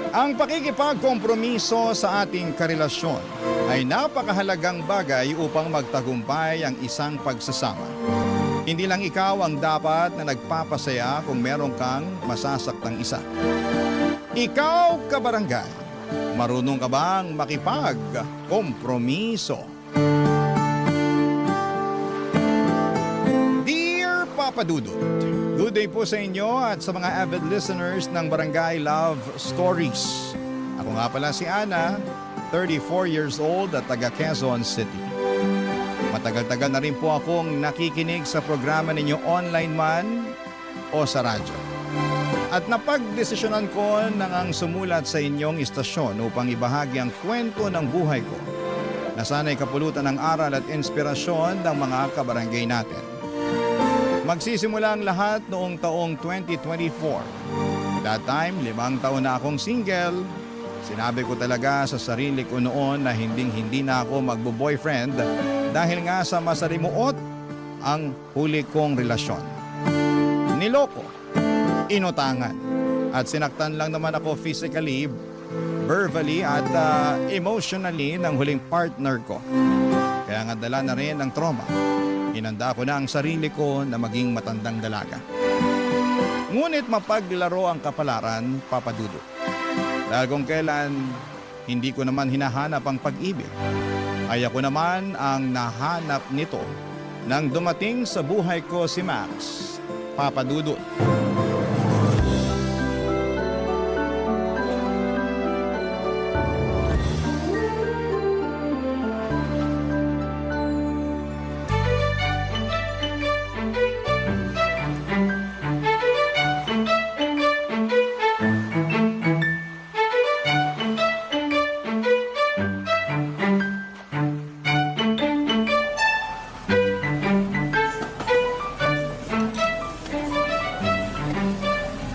Ang pakikipagkompromiso sa ating karelasyon ay napakahalagang bagay upang magtagumpay ang isang pagsasama. Hindi lang ikaw ang dapat na nagpapasaya kung meron kang masasaktang isa. Ikaw, kabarangay, marunong ka bang makipagkompromiso? Dear Papa Dudut, good day po sa inyo at sa mga avid listeners ng Barangay Love Stories. Ako nga pala si Ana, 34 years old at taga Quezon City. Matagal-tagal na rin po akong nakikinig sa programa ninyo online man o sa radyo. At napagdesisyonan ko nang ang sumulat sa inyong istasyon upang ibahagi ang kwento ng buhay ko na sana'y kapulutan ng aral at inspirasyon ng mga kabarangay natin. Magsisimula ang lahat noong taong 2024. That time, 5 taon na akong single. Sinabi ko talaga sa sarili ko noon na hindi na ako magbo-boyfriend dahil nga sa masalimuot ang huli kong relasyon. Niloko, inutangan, at sinaktan lang naman ako physically, verbally at emotionally ng huling partner ko. Kaya nga dala na rin ang trauma. Hinanda ko na ang sarili ko na maging matandang dalaga. Ngunit mapaglaro ang kapalaran, Papa Dudu. Dahil kung kailan hindi ko naman hinahanap ang pag-ibig, ay ako naman ang nahanap nito nang dumating sa buhay ko si Max, Papa Dudu.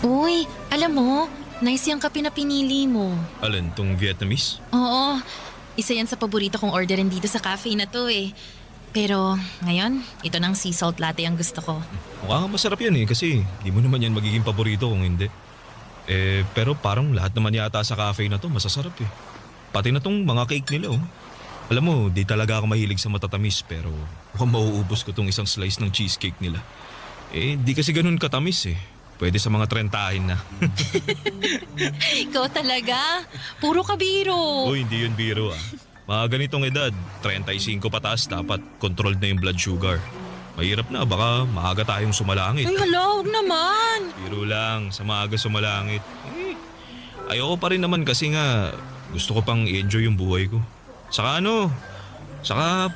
Uy, alam mo, nice yung kape na pinili mo. Alin, tong Vietnamese? Oo, isa yan sa paborito kong orderin dito sa cafe na to eh. Pero ngayon, ito ng sea salt latte ang gusto ko. Mukhang masarap yan kasi di mo naman yan magiging paborito kung hindi. Pero parang lahat naman yata sa cafe na to masasarap eh. Pati na tong mga cake nila oh. Alam mo, di talaga ako mahilig sa matatamis pero mukhang mauubos ko tong isang slice ng cheesecake nila. Di kasi ganun katamis eh. Pwede sa mga 30 na. Ikaw talaga, puro kabiro. Uy, hindi yun biro ah. Mga ganitong edad, 35 pataas dapat controlled na yung blood sugar. Mahirap na, baka maaga tayong sumalangit. Ay hala, huwag naman. Biro lang, sa maaga sumalangit. Ayoko pa rin naman kasi nga gusto ko pang i-enjoy yung buhay ko. Saka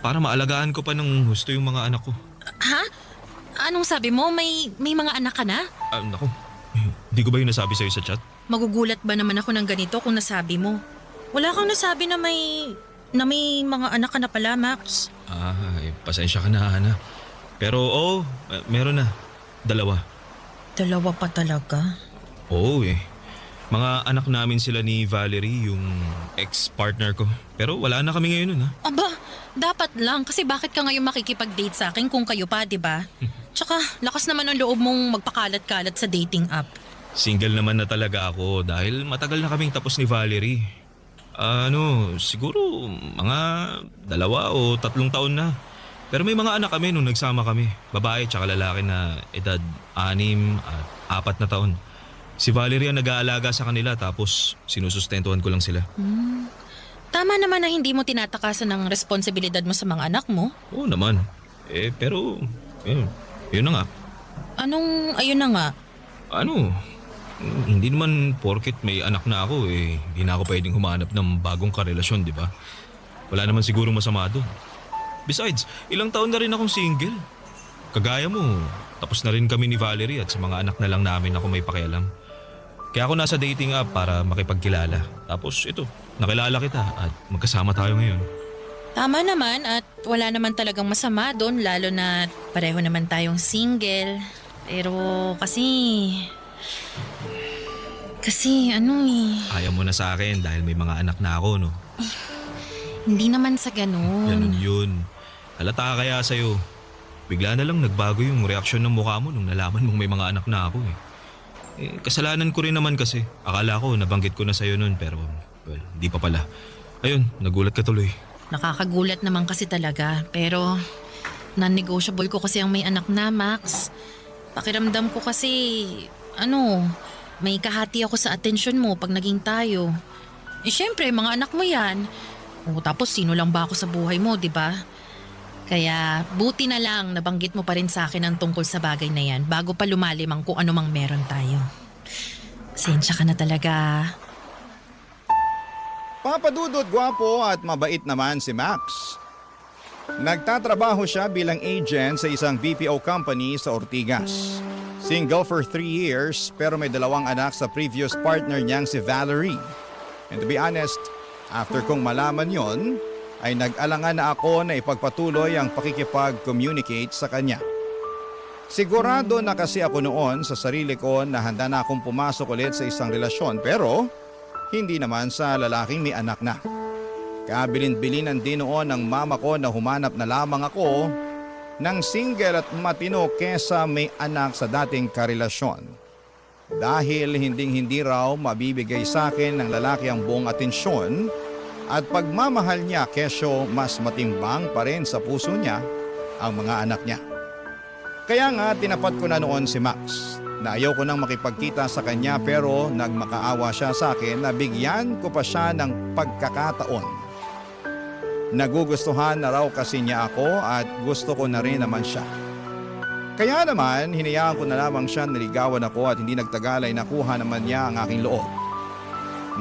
para maalagaan ko pa ng husto yung mga anak ko. Ha? Anong sabi mo? May mga anak ka na? Naku, hindi ko ba yung nasabi sa'yo sa chat? Magugulat ba naman ako ng ganito kung nasabi mo? Wala kang nasabi na may mga anak ka na pala, Max. Pasensya ka na, Ana. Pero meron na. 2. Dalawa pa talaga? Oo Mga anak namin sila ni Valerie, yung ex-partner ko. Pero wala na kami ngayon nun ha. Aba, dapat lang kasi bakit ka ngayon makikipag-date sa akin kung kayo pa, di ba? Tsaka, lakas naman ang loob mong magpakalat-kalat sa dating app. Single naman na talaga ako dahil matagal na kaming tapos ni Valerie. Siguro mga 2 o 3 taon na. Pero may mga anak kami nung nagsama kami. Babae tsaka lalaki na edad 6 at 4 na taon. Si Valerie ang nag-aalaga sa kanila tapos sinusustentuhan ko lang sila. Tama naman na hindi mo tinatakasan ng responsibilidad mo sa mga anak mo. Oo naman. Pero yun na nga. Anong ayun na nga? Hindi naman porket may anak na ako hindi na ako pwedeng humanap ng bagong karelasyon, di ba? Wala naman siguro masama doon. Besides, ilang taon na rin akong single. Kagaya mo, tapos na rin kami ni Valerie at sa mga anak na lang namin ako may pakialam. Kaya ako nasa dating app para makipagkilala. Tapos ito, nakilala kita at magkasama tayo ngayon. Tama naman at wala naman talagang masama doon lalo na pareho naman tayong single. Pero kasi Ayaw mo na sa akin dahil may mga anak na ako, no? Hindi naman sa ganun. Ganun yun. Halata kaya sa'yo. Bigla na lang nagbago yung reaksyon ng mukha mo nung nalaman mong may mga anak na ako Kasalanan ko rin naman kasi. Akala ko nabanggit ko na sa'yo nun pero well, di pa pala. Ayun, nagulat ka tuloy. Nakakagulat naman kasi talaga. Pero non-negotiable ko kasi ang may anak na, Max. Pakiramdam ko kasi, may kahati ako sa atensyon mo pag naging tayo. Siyempre, mga anak mo yan. Tapos sino lang ba ako sa buhay mo, di ba? Kaya buti na lang nabanggit mo pa rin sa akin ang tungkol sa bagay na yan bago pa lumalim ang kung ano mang meron tayo. Pasensya ka na talaga. Papadudot, gwapo at mabait naman si Max. Nagtatrabaho siya bilang agent sa isang BPO company sa Ortigas. Single for 3 years pero may 2 anak sa previous partner niyang si Valerie. And to be honest, after kong malaman yon, ay nag-alangan na ako na ipagpatuloy ang pakikipag-communicate sa kanya. Sigurado na kasi ako noon sa sarili ko na handa na akong pumasok ulit sa isang relasyon pero hindi naman sa lalaking may anak na. Kabilin-bilinan din noon ng mama ko na humanap na lamang ako ng single at matino kesa may anak sa dating karelasyon. Dahil hindi raw mabibigay sa akin ng lalaki ang buong atensyon at pagmamahal niya kesyo mas matimbang pa rin sa puso niya ang mga anak niya. Kaya nga tinapat ko na noon si Max na ayaw ko nang makipagkita sa kanya pero nagmakaawa siya sa akin na bigyan ko pa siya ng pagkakataon. Nagugustuhan na raw kasi niya ako at gusto ko na rin naman siya. Kaya naman hinayaan ko na lamang siya niligawan ako at hindi nagtagal ay nakuha naman niya ang aking loob.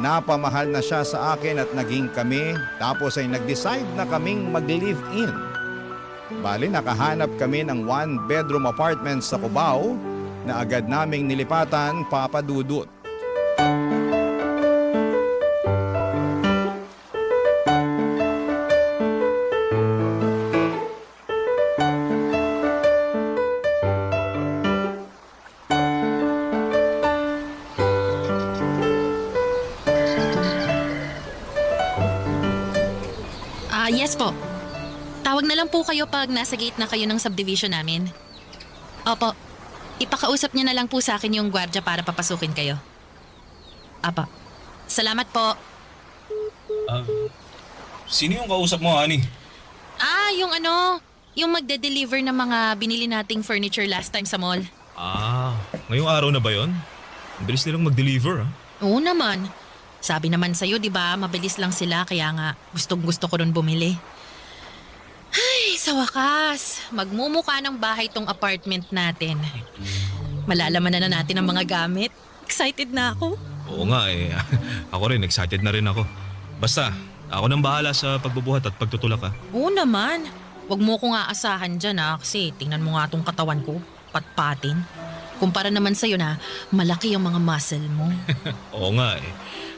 Napamahal na siya sa akin at naging kami tapos ay nag-decide na kaming mag-live-in. Bali nakahanap kami ng 1-bedroom apartment sa Cubao na agad naming nilipatan, Papadudot. Yes po. Tawag na lang po kayo pag nasa gate na kayo ng subdivision namin. Opo. Ipakausap niyo na lang po sa akin yung gwardya para papasukin kayo. Apa. Salamat po. Sino yung kausap mo, honey? Yung magde-deliver ng mga binili nating furniture last time sa mall. Ngayong araw na ba yon? Ang bilis nilang mag-deliver, ha? Oo naman. Sabi naman sa'yo, di ba, mabilis lang sila kaya nga gustong-gusto ko rin bumili. Ay, sa wakas, magmumukha ng bahay tong apartment natin. Malalaman na natin ang mga gamit. Excited na ako. Oo nga eh. Ako rin, excited na rin ako. Basta, ako nang bahala sa pagbubuhat at pagtutulak, ha? Oo naman. Huwag mo kong aasahan dyan kasi tingnan mo nga tong katawan ko. Patpatin. Kumpara naman sa'yo na malaki yung mga muscle mo. Oo nga eh.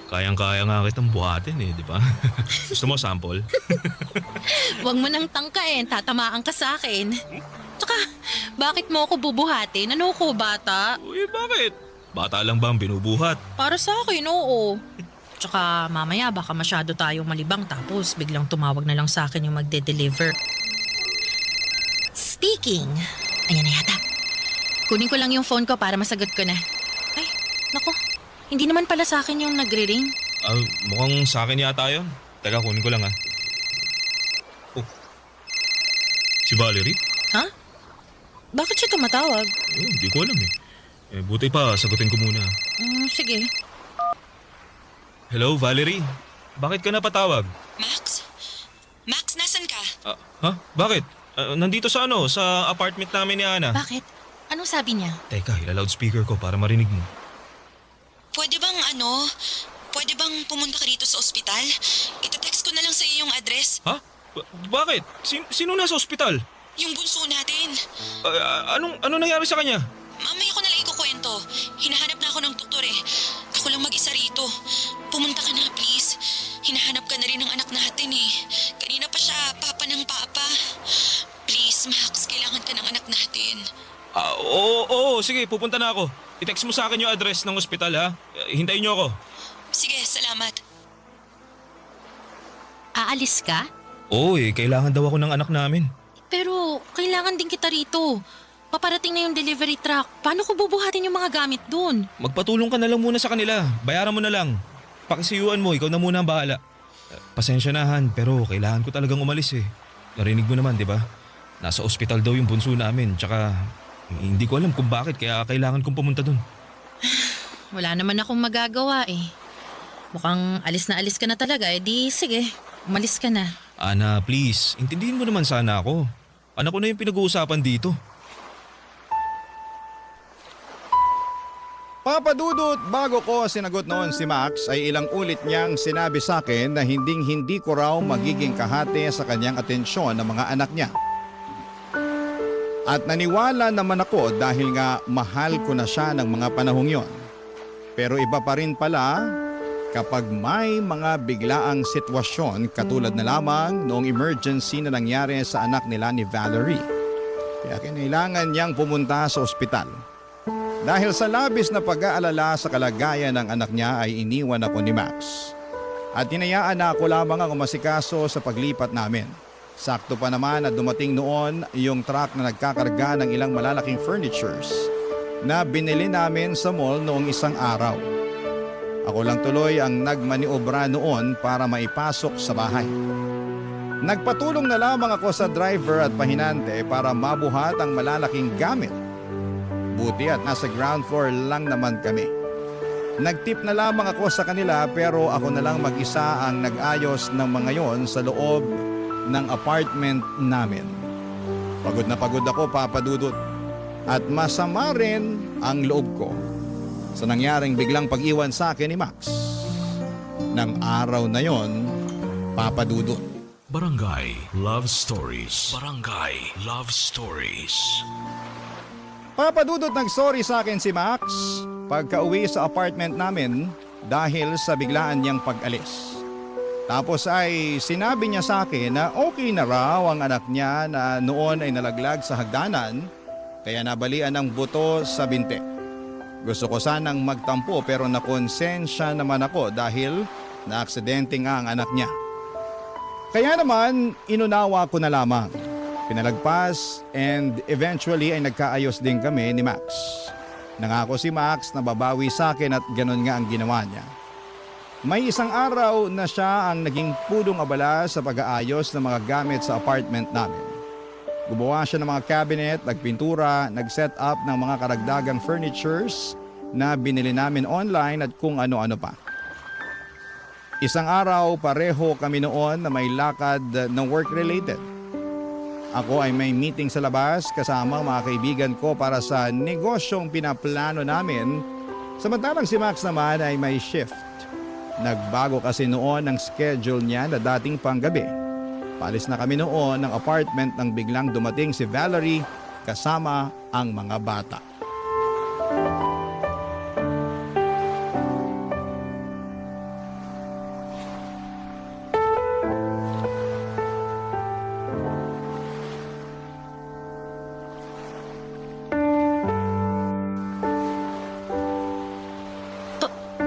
Kayang-kaya nga kitang buhatin eh, di ba? Gusto mo sample? Huwag mo nang tangkain, tatamaan ka sa akin. Tsaka, bakit mo ako bubuhatin? Ano ko, bata? Uy, bakit? Bata lang ba ang binubuhat? Para sa akin, oo. Tsaka mamaya baka masyado tayong malibang tapos biglang tumawag na lang sa akin yung magde-deliver. Speaking, ayan na yata. Kunin ko lang yung phone ko para masagot ko na. Ay, naku. Hindi naman pala sa akin yung nagre-ring. Mukhang sa akin yata yun. Teka, kunin ko lang, ha. Oh. Si Valerie? Ha? Bakit siya tumatawag? Hindi ko alam eh. Buti pa, sagutin ko muna. Sige. Hello, Valerie? Bakit ka napatawag? Max? Max, nasan ka? Ha? Bakit? Nandito sa sa apartment namin ni Ana. Bakit? Anong sabi niya? Teka, ila-loudspeaker ko para marinig mo. Pwede bang pumunta ka rito sa ospital? Ita-text ko na lang sa iyo yung address. Ha? Bakit? Sino nasa ospital? Yung bunso natin. Ano nangyari sa kanya? Mamaya ko na lang ikukwento. Hinahanap na ako ng doktor eh. Ako lang mag-isa rito. Pumunta ka na please. Hinahanap ka na rin ng anak natin eh. Kanina pa siya papa ng papa. Please Max, kailangan ka ng anak natin. Oo, sige, pupunta na ako. I-text mo sa akin yung address ng ospital, ha? Hintayin niyo ako. Sige, salamat. Aalis ka? Oo kailangan daw ako ng anak namin. Pero kailangan din kita rito. paparating na yung delivery truck. Paano ko bubuhatin yung mga gamit dun? Magpatulong ka na lang muna sa kanila. Bayaran mo na lang. Pakisiyuan mo, ikaw na muna ang bahala. Pasensya na Han, pero kailangan ko talagang umalis eh. Narinig mo naman, di ba? Nasa ospital daw yung bunso namin, tsaka hindi ko alam kung bakit kaya kailangan kong pumunta dun. Wala naman akong magagawa eh. Mukhang alis na alis ka na talaga, eh di sige, umalis ka na. Ana, please, intindihin mo naman sana ako. Anak ko na yung pinag-uusapan dito. Papa Dudut, bago ko sinagot noon si Max ay ilang ulit niyang sinabi sa akin na hindi ko raw magiging kahati sa kanyang atensyon ng mga anak niya. At naniwala naman ako dahil nga mahal ko na siya ng mga panahong yon. Pero iba pa rin pala kapag may mga biglaang sitwasyon katulad na lamang noong emergency na nangyari sa anak nila ni Valerie. Kaya kinailangan niyang pumunta sa ospital. Dahil sa labis na pag-aalala sa kalagayan ng anak niya ay iniwan ako ni Max. At hinayaan na ako lamang ang umasikaso sa paglipat namin. Sakto pa naman na dumating noon yung truck na nagkakarga ng ilang malalaking furnitures na binili namin sa mall noong isang araw. Ako lang tuloy ang nagmaniobra noon para maipasok sa bahay. Nagpatulong na lamang ako sa driver at pahinante para mabuhat ang malalaking gamit. Buti at nasa ground floor lang naman kami. Nagtip na lamang ako sa kanila pero ako na lang mag-isa ang nag-ayos ng mga yon sa loob ng apartment namin. Pagod na pagod ako, Papa Dudut. At masama rin ang loob ko sa nangyaring biglang pag-iwan sa akin ni Max. Nang araw na yon, Papa Dudut. Barangay Love Stories. Barangay Love Stories. Papa Dudut, nag-sorry sa akin si Max pagka-uwi sa apartment namin dahil sa biglaan niyang pag-alis. Tapos ay sinabi niya sa akin na okay na raw ang anak niya na noon ay nalaglag sa hagdanan kaya nabalian ng buto sa binti. Gusto ko sanang magtampo pero nakonsensya naman ako dahil na-aksidente nga ang anak niya. Kaya naman inunawa ko na lamang. Pinalagpas and eventually ay nagkaayos din kami ni Max. Nangako si Max na babawi sa akin at ganun nga ang ginawa niya. May isang araw na siya ang naging pudong abala sa pag-aayos ng mga gamit sa apartment namin. Gumawa siya ng mga cabinet, nagpintura, nag-set up ng mga karagdagang furnitures na binili namin online at kung ano-ano pa. Isang araw pareho kami noon na may lakad ng work-related. Ako ay may meeting sa labas kasama ang mga kaibigan ko para sa negosyong pinaplano namin. Samantalang si Max naman ay may shift. Nagbago kasi noon ang schedule niya na dating panggabi. Palis na kami noon ng apartment nang biglang dumating si Valerie kasama ang mga bata.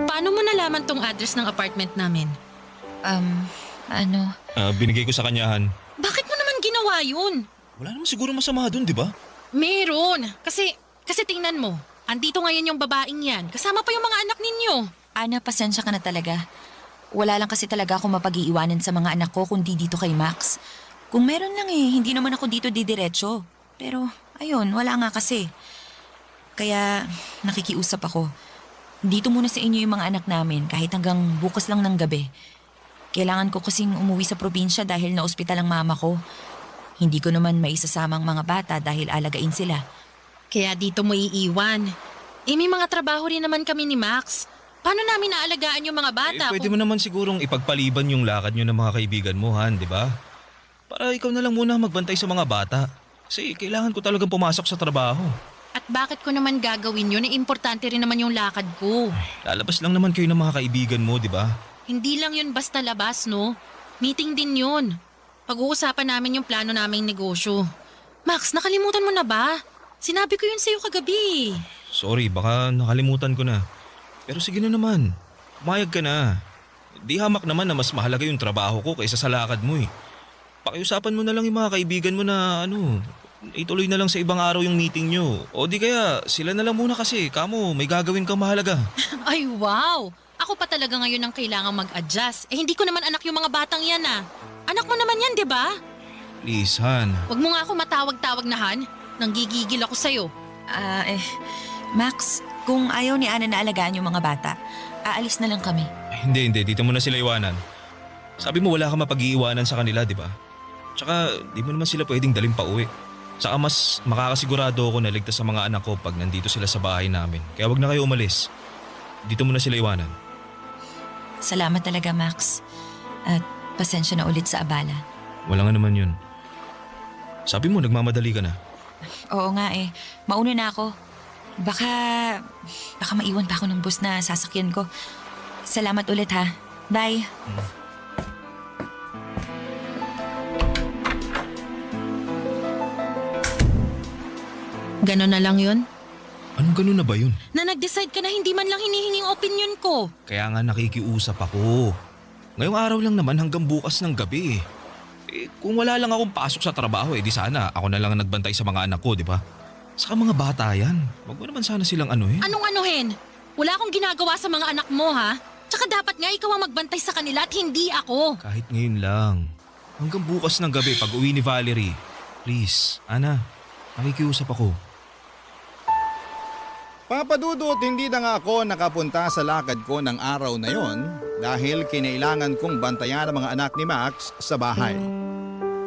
Paano mo nalaman tong address ng apartment namin? Binigay ko sa kanyahan. Bakit mo naman ginawa yun? Wala naman siguro masama dun, di ba? Meron. Kasi tingnan mo. Andito ngayon yung babaeng yan. Kasama pa yung mga anak ninyo. Ana, pasensya ka na talaga. Wala lang kasi talaga ako mapag-iiwanan sa mga anak ko kundi dito kay Max. Kung meron lang hindi naman ako dito didiretso. Pero, ayun, wala nga kasi. Kaya, nakikiusap ako. Dito muna sa inyo yung mga anak namin kahit hanggang bukas lang ng gabi. Kailangan ko kasing umuwi sa probinsya dahil na-ospital ang mama ko. Hindi ko naman maisasama ang mga bata dahil alagain sila. Kaya dito mo iiwan. May mga trabaho rin naman kami ni Max. Paano namin naalagaan yung mga bata? Pwede mo naman sigurong ipagpaliban yung lakad nyo ng mga kaibigan mo, Han, di ba? Para ikaw na lang muna magbantay sa mga bata. Kasi kailangan ko talagang pumasok sa trabaho. At bakit ko naman gagawin yun? Importante rin naman yung lakad ko. Lalabas lang naman kayo ng mga kaibigan mo, di ba? Hindi lang yun basta labas, no? Meeting din yun. Pag-uusapan namin yung plano naming negosyo. Max, nakalimutan mo na ba? Sinabi ko yun sa'yo kagabi. Sorry, baka nakalimutan ko na. Pero sige na naman, pumayag ka na. Di hamak naman na mas mahalaga yung trabaho ko kaysa sa lakad mo eh. Pakiusapan mo na lang yung mga kaibigan mo na ituloy na lang sa ibang araw yung meeting nyo. O di kaya, sila na lang muna kasi. Kamo, may gagawin kang mahalaga. Ay, wow! Ako pa talaga ngayon ang kailangan mag-adjust. Eh, hindi ko naman anak yung mga batang yan ah. Anak mo naman yan, di ba? Please, Han. Huwag mo nga ako matawag-tawag na Han. Nanggigigil ako sa'yo. Max, kung ayaw ni Ana na alagaan yung mga bata, aalis na lang kami. Hindi. Dito mo na sila iwanan. Sabi mo wala ka mapag-iiwanan sa kanila, di ba? Tsaka, di mo naman sila pwedeng daling pa uwi. Saka mas makakasigurado ako na ligtas sa mga anak ko pag nandito sila sa bahay namin. Kaya wag na kayo umalis. Dito mo na sila iwanan. Salamat talaga, Max. At pasensya na ulit sa abala. Wala nga naman yun. Sabi mo, nagmamadali ka na. Oo nga eh. Mauna na ako. Baka maiwan pa ako ng bus na sasakyan ko. Salamat ulit ha. Bye. Ganon na lang yun? Anong ganun na ba yun? Na nag-decide ka na hindi man lang hinihinging opinion ko. Kaya nga nakikiusap ako. Ngayong araw lang naman hanggang bukas ng gabi. Kung wala lang akong pasok sa trabaho, di sana ako na lang ang nagbantay sa mga anak ko, di ba? Saka mga bata yan. Wag mo naman sana silang anuhin. Anong anuhin? Wala akong ginagawa sa mga anak mo ha? Tsaka dapat nga ikaw ang magbantay sa kanila at hindi ako. Kahit ngayon lang. Hanggang bukas ng gabi pag uwi ni Valerie. Please, Ana, nakikiusap ako. Papadudot, hindi na nga ako nakapunta sa lakad ko ng araw na yon dahil kinailangan kong bantayan ang mga anak ni Max sa bahay.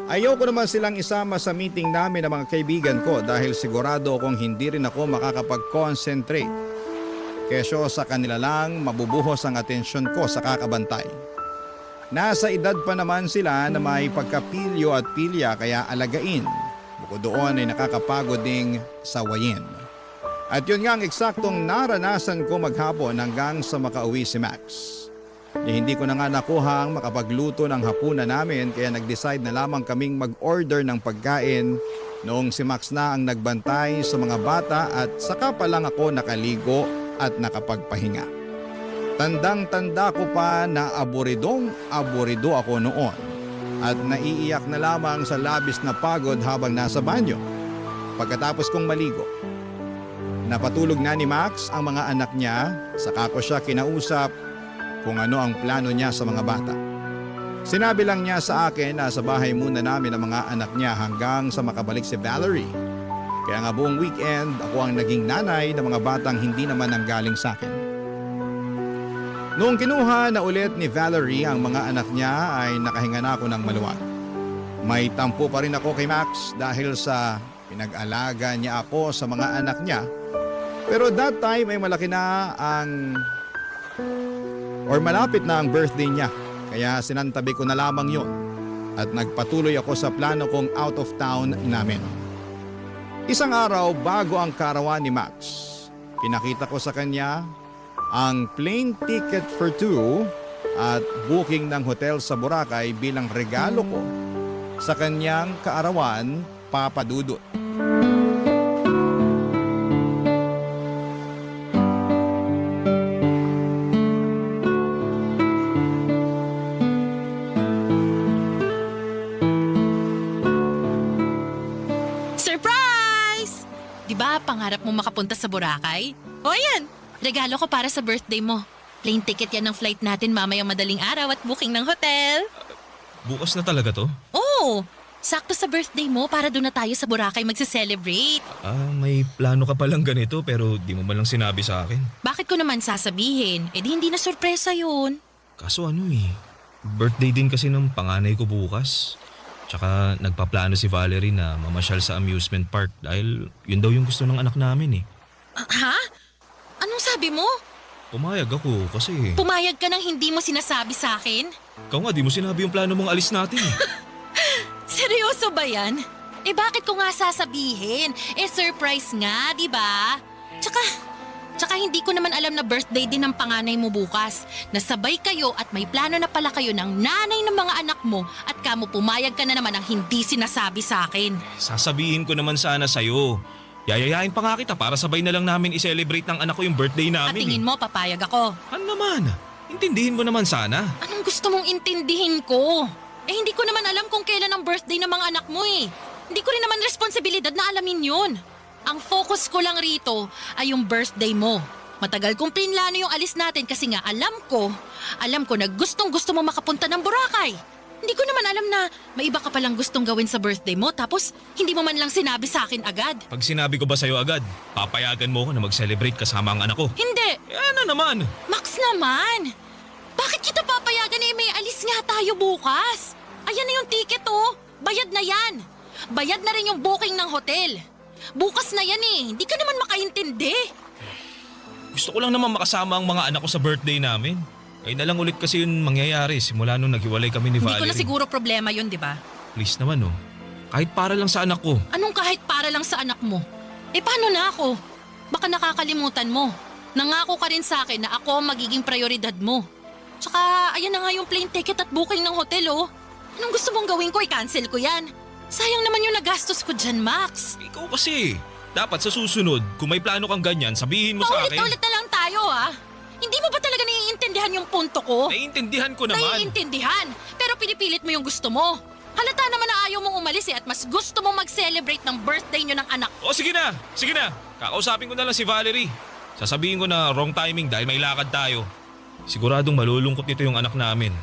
Ayaw ko naman silang isama sa meeting namin ng mga kaibigan ko dahil sigurado akong hindi rin ako makakapag-concentrate. Kesyo sa kanila lang mabubuhos ang atensyon ko sa kakabantay. Nasa edad pa naman sila na may pagkapilyo at pilya kaya alagain. Bukod doon ay nakakapagod ding sawayin. At yun nga ang eksaktong naranasan ko maghapon hanggang sa makauwi si Max. Hindi ko na nga nakuhang makapagluto ng hapunan namin kaya nag-decide na lamang kaming mag-order ng pagkain noong si Max na ang nagbantay sa mga bata at saka pa lang ako nakaligo at nakapagpahinga. Tandang-tanda ko pa na aburido ako noon at naiiyak na lamang sa labis na pagod habang nasa banyo. Pagkatapos kong maligo, napatulog na ni Max ang mga anak niya, saka ko siya kinausap kung ano ang plano niya sa mga bata. Sinabi lang niya sa akin na sa bahay muna namin ang mga anak niya hanggang sa makabalik si Valerie. Kaya nga buong weekend ako ang naging nanay ng mga batang hindi naman nanggaling sa akin. Noong kinuha na ulit ni Valerie ang mga anak niya ay nakahinga na ako ng maluwag. May tampo pa rin ako kay Max dahil sa pinag-alaga niya ako sa mga anak niya. Pero that time ay malaki na malapit na ang birthday niya. Kaya sinantabi ko na lamang yon at nagpatuloy ako sa plano kong out of town namin. Isang araw bago ang karawan ni Max, pinakita ko sa kanya ang plane ticket for two at booking ng hotel sa Boracay bilang regalo ko sa kanyang kaarawan, Papa Dudut. Surprise! Di ba pangarap mo makapunta sa Boracay? O yan, regalo ko para sa birthday mo. Plane ticket yan ng flight natin mamayang madaling araw at booking ng hotel. Bukas na talaga to? Oo, sakto sa birthday mo para doon na tayo sa Boracay magse-celebrate. May plano ka palang ganito pero di mo man lang sinabi sa akin. Bakit ko naman sasabihin? Eh di hindi na sorpresa yun. Kaso birthday din kasi ng panganay ko bukas. Tsaka nagpaplano si Valerie na mamasyal sa amusement park dahil yun daw yung gusto ng anak namin Ha? Anong sabi mo? Pumayag ako kasi Pumayag ka nang hindi mo sinasabi sa akin? ikaw nga di mo sinabi yung plano mong alis natin Seryoso ba yan? Eh bakit ko nga sasabihin? Eh surprise nga, di ba? Tsaka hindi ko naman alam na birthday din ng panganay mo bukas. Nasabay kayo at may plano na pala kayo ng nanay ng mga anak mo at kamo pumayag ka na naman ang hindi sinasabi sa akin. Sasabihin ko naman sana sa'yo. Yayayain pa nga kita para sabay na lang namin i-celebrate ng anak ko yung birthday At namin tingin mo papayag ako. Ano naman? Intindihin mo naman sana. Anong gusto mong intindihin ko? Eh hindi ko naman alam kung kailan ang birthday ng mga anak mo eh. Hindi ko rin naman responsibilidad na alamin yun. Ang focus ko lang rito ay yung birthday mo. Matagal kong plinlano yung alis natin kasi nga alam ko na gustong gusto mo makapunta ng Boracay. Hindi ko naman alam na may iba ka palang gustong gawin sa birthday mo tapos hindi mo man lang sinabi sa akin agad. Pag sinabi ko ba sa'yo agad, papayagan mo ako na mag-celebrate kasama ang anak ko? Hindi! Ano naman? Max naman! Bakit kita papayagan na may alis nga tayo bukas? Ayan na yung ticket oh! Bayad na yan! Bayad na rin yung booking ng hotel. Bukas na yan eh, hindi ka naman makaintindi. Gusto ko lang naman makasama ang mga anak ko sa birthday namin. Ay na lang ulit kasi yun mangyayari simula nung naghiwalay kami ni Hindi Valerie. ko na siguro problema yun, di ba? Please naman oh. Kahit para lang sa anak ko. Anong kahit para lang sa anak mo? Eh paano na ako? Baka nakakalimutan mo. Nangako ka rin sa akin na ako ang magiging prioridad mo. Tsaka ayan na nga yung plane ticket at booking ng hotel oh. Anong gusto mong gawin ko? I-cancel ko yan. Sayang naman yung nagastos ko dyan, Max. Ikaw kasi. Dapat sa susunod, kung may plano kang ganyan, sabihin mo sa akin. Paulit-ulit na lang tayo ah. Hindi mo ba talaga naiintindihan yung punto ko? Naiintindihan ko naman. Naiintindihan, pero pinipilit mo yung gusto mo. Halata naman na ayaw mong umalis at mas gusto mong mag-celebrate ng birthday nyo ng anak. O sige na. Kakausapin ko na lang si Valerie. Sasabihin ko na wrong timing dahil may lakad tayo. Siguradong malulungkot nito yung anak namin.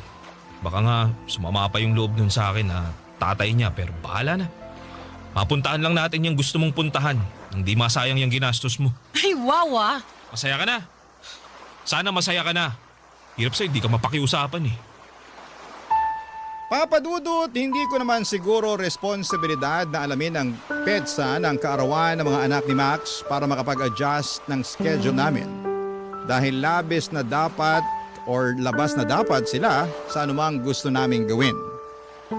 Baka nga sumama pa yung loob nun sa akin na tatay niya pero bahala na. Mapuntahan lang natin yung gusto mong puntahan. Hindi masayang yung ginastos mo. Ay wow ah. Masaya ka na. Sana masaya ka na. Hirap sa'yo, di ka mapakiusapan eh. Papa Dudut, hindi ko naman siguro responsibilidad na alamin ang petsa ng kaarawan ng mga anak ni Max para makapag-adjust ng schedule namin. Dahil labas na dapat sila sa anumang gusto naming gawin.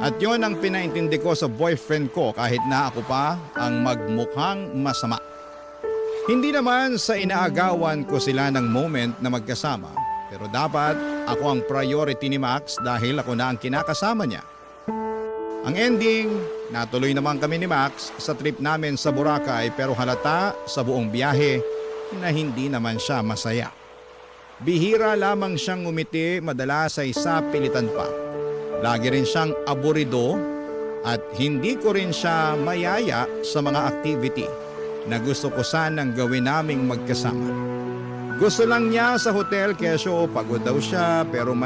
At yon ang pinaintindi ko sa boyfriend ko kahit na ako pa ang magmukhang masama. Hindi naman sa inaagawan ko sila ng moment na magkasama, pero dapat ako ang priority ni Max dahil ako na ang kinakasama niya. Ang ending, natuloy naman kami ni Max sa trip namin sa Boracay pero halata sa buong biyahe na hindi naman siya masaya. Bihira lamang siyang ngumiti, madalas ay sa pilitan pa. Lagi rin siyang aburido at hindi ko rin siya mayaya sa mga activity na gusto ko sanang gawin naming magkasama. Gusto lang niya sa hotel kesyo pagod daw siya pero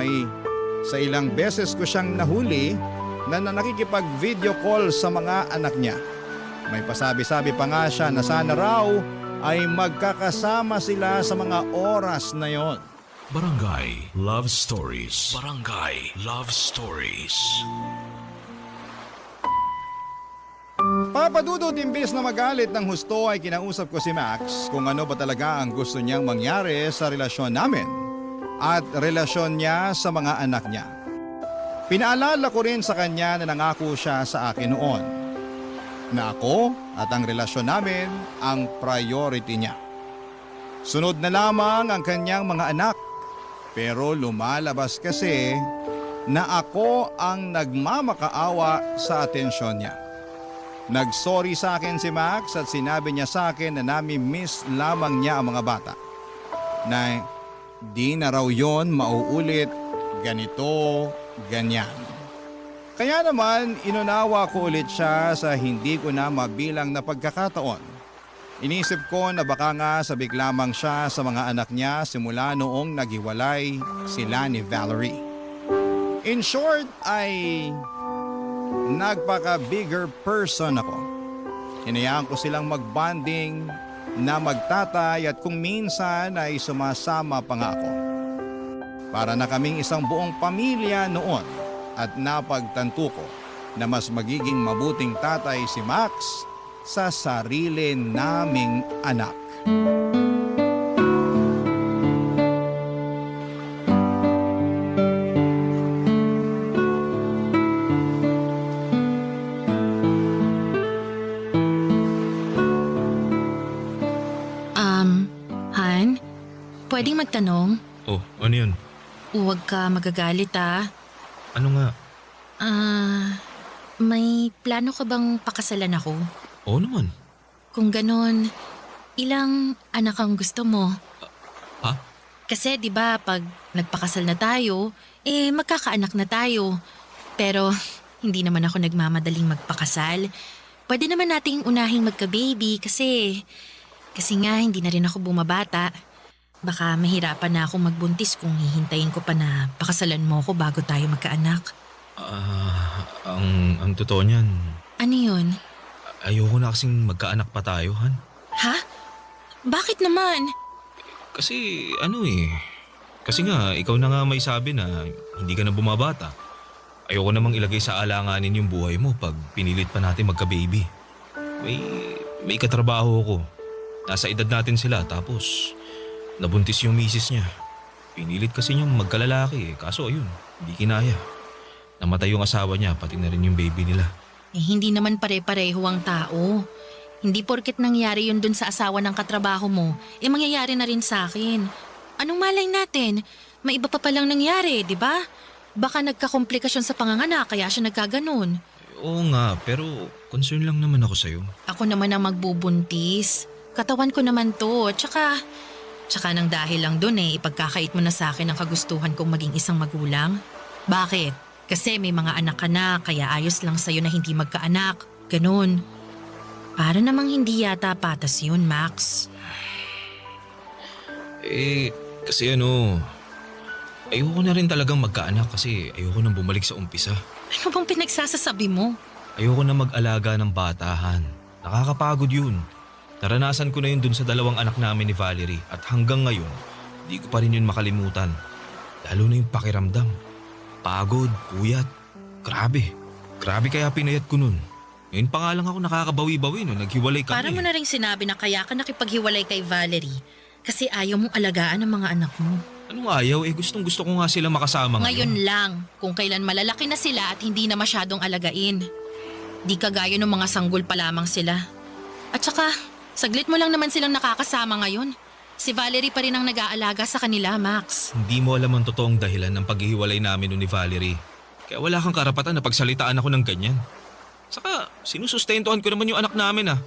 sa ilang beses ko siyang nahuli na nakikipag-video call sa mga anak niya. May pasabi-sabi pa nga siya na sana raw ay magkakasama sila sa mga oras na yon. Barangay Love Stories. Barangay Love Stories. Papa Dudut, imbes na magalit ng husto ay kinausap ko si Max kung ano ba talaga ang gusto niyang mangyari sa relasyon namin at relasyon niya sa mga anak niya. Pinaalala ko rin sa kanya na nangako siya sa akin noon na ako at ang relasyon namin ang priority niya. Sunod na lamang ang kanyang mga anak. Pero lumalabas kasi na ako ang nagmamakaawa sa atensyon niya. Nagsorry sa akin si Max at sinabi niya sa akin na nami-miss lamang niya ang mga bata. Na di na raw yon mauulit, ganito, ganyan. Kaya naman inunawa ko ulit siya sa hindi ko na mabilang na pagkakataon. Inisip ko na baka nga sabik lamang siya sa mga anak niya simula noong naghiwalay sila ni Valerie. In short ay nagpaka-bigger person ako. Hinayaan ko silang mag-bonding na magtatay at kung minsan ay sumasama pa nga ako. Para na kaming isang buong pamilya noon at napagtanto ko na mas magiging mabuting tatay si Max sa sarili naming anak. Han, pwedeng magtanong? Oh, ano yun? Huwag ka magagalit ah. Ano nga? May plano ka bang pakasalan ako? Oo naman. Kung ganon, ilang anak ang gusto mo? Ha? Kasi 'di ba pag nagpakasal na tayo, magkakaanak na tayo. Pero hindi naman ako nagmamadaling magpakasal. pwede naman nating unahing magka-baby kasi nga hindi na rin ako bumabata. Baka mahirapan na akong magbuntis kung hihintayin ko pa na pakasalan mo ako bago tayo magkaanak. Ang totoo niyan, Ano yun? ayoko na kasing magkaanak pa tayo, Han. Ha? Bakit naman? Kasi kasi nga ikaw na nga may sabi na hindi ka na bumabata. Ayoko namang ilagay sa alanganin yung buhay mo pag pinilit pa natin magka-baby. May katrabaho ako. Nasa edad natin sila tapos nabuntis yung misis niya. Pinilit kasi niyang magkalalaki kaso ayun, hindi kinaya. Namatay yung asawa niya pati na rin yung baby nila. Hindi naman pare-pareho ang tao. Hindi porket nangyari yun dun sa asawa ng katrabaho mo, mangyayari na rin sa akin. Anong malay natin? May iba pa palang nangyari, di ba? Baka nagkakomplikasyon sa panganganak kaya siya nagkaganon. Oo nga, pero concern lang naman ako sa'yo. Ako naman ang magbubuntis. Katawan ko naman to. Tsaka nang dahil lang dun ipagkakait mo na sa akin ang kagustuhan kong maging isang magulang. Bakit? Kasi may mga anak ka na, kaya ayos lang sa'yo na hindi magkaanak. Ganon. Para namang hindi yata patas yun, Max. Kasi ayoko na rin talagang magkaanak kasi ayoko nang bumalik sa umpisa. Ano bang pinagsasasabi mo? Ayoko na mag-alaga ng batahan. Nakakapagod yun. Naranasan ko na yun dun sa 2 anak namin ni Valerie at hanggang ngayon, di ko pa rin yun makalimutan. Lalo na yung pakiramdam. Pagod, puyat. Grabe. Grabe kaya pinayat ko nun. Ngayon pa nga lang ako nakakabawi-bawi nung naghiwalay kami. Para mo na rin sinabi na kaya ka nakipaghiwalay kay Valerie kasi ayaw mong alagaan ang mga anak mo. Anong ayaw? Gustong gusto ko nga sila makasama Ngayon lang, kung kailan malalaki na sila at hindi na masyadong alagain. Di kagaya ng mga sanggol pa lamang sila. At saka, saglit mo lang naman silang nakakasama ngayon. Si Valerie pa rin ang nag-aalaga sa kanila, Max. Hindi mo alam ang totoong dahilan ng paghihiwalay namin ni Valerie. Kaya wala kang karapatan na pagsalitaan ako ng ganyan. Saka, sinusustentuhan ko naman yung anak namin ah.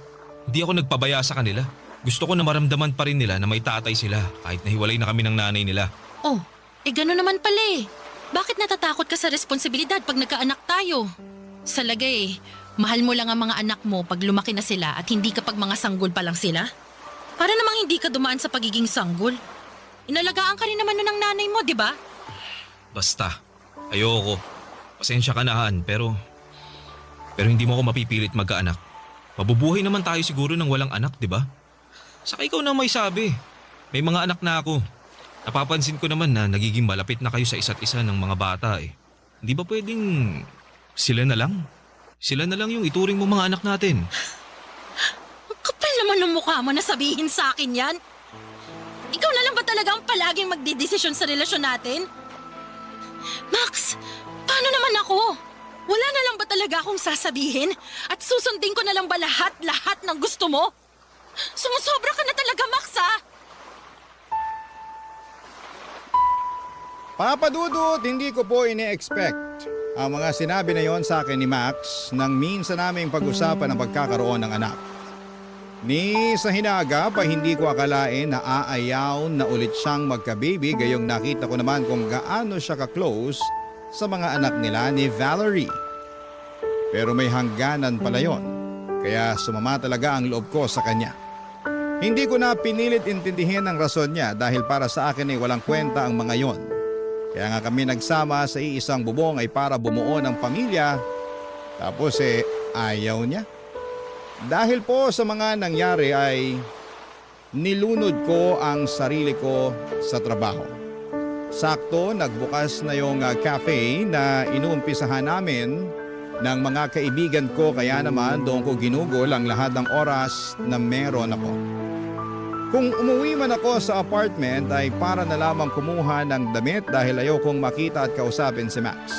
Hindi ako nagpabaya sa kanila. Gusto ko na maramdaman pa rin nila na may tatay sila kahit nahiwalay na kami ng nanay nila. Oh, gano'n naman pala eh. Bakit natatakot ka sa responsibilidad pag nagkaanak tayo? Sa lagay, mahal mo lang ang mga anak mo pag lumaki na sila at hindi kapag mga sanggol pa lang sila? Para namang hindi ka dumaan sa pagiging sanggol. Inalagaan ka rin naman nun ng nanay mo, di ba? Basta, ayoko. Pasensya ka na Han, pero hindi mo ako mapipilit magkaanak. Mabubuhay naman tayo siguro ng walang anak, di ba? Saka ikaw na may sabi. May mga anak na ako. Napapansin ko naman na nagiging malapit na kayo sa isa't isa ng mga bata eh. Hindi ba pwedeng sila na lang? Sila na lang yung ituring mo mga anak natin. Ang kapal naman ng mukha mo na sabihin sa akin yan. Ikaw na lang ba talaga ang palaging magdidesisyon sa relasyon natin? Max, paano naman ako? Wala na lang ba talaga akong sasabihin? At susundin ko na lang ba lahat ng gusto mo? Sumusobra ka na talaga, Max, ha? Papa Dudut, hindi ko po ini-expect ang mga sinabi na yon sa akin ni Max nang minsan naming pag-usapan ang pagkakaroon ng anak. Ni sa hinaga pa hindi ko akalain na aayaw na ulit siyang magka-baby gayong nakita ko naman kung gaano siya ka-close sa mga anak nila ni Valerie. Pero may hangganan pala yon, kaya sumama talaga ang loob ko sa kanya. Hindi ko na pinilit intindihin ang rason niya dahil para sa akin ay walang kwenta ang mga yon. Kaya nga kami nagsama sa iisang bubong ay para bumuo ng pamilya. Tapos ayaw niya. Dahil po sa mga nangyari ay nilunod ko ang sarili ko sa trabaho. Sakto nagbukas na yung cafe na inuumpisahan namin ng mga kaibigan ko kaya naman doon ko ginugol ang lahat ng oras na meron ako. Kung umuwi man ako sa apartment ay para na lamang kumuha ng damit dahil ayokong makita at kausapin si Max.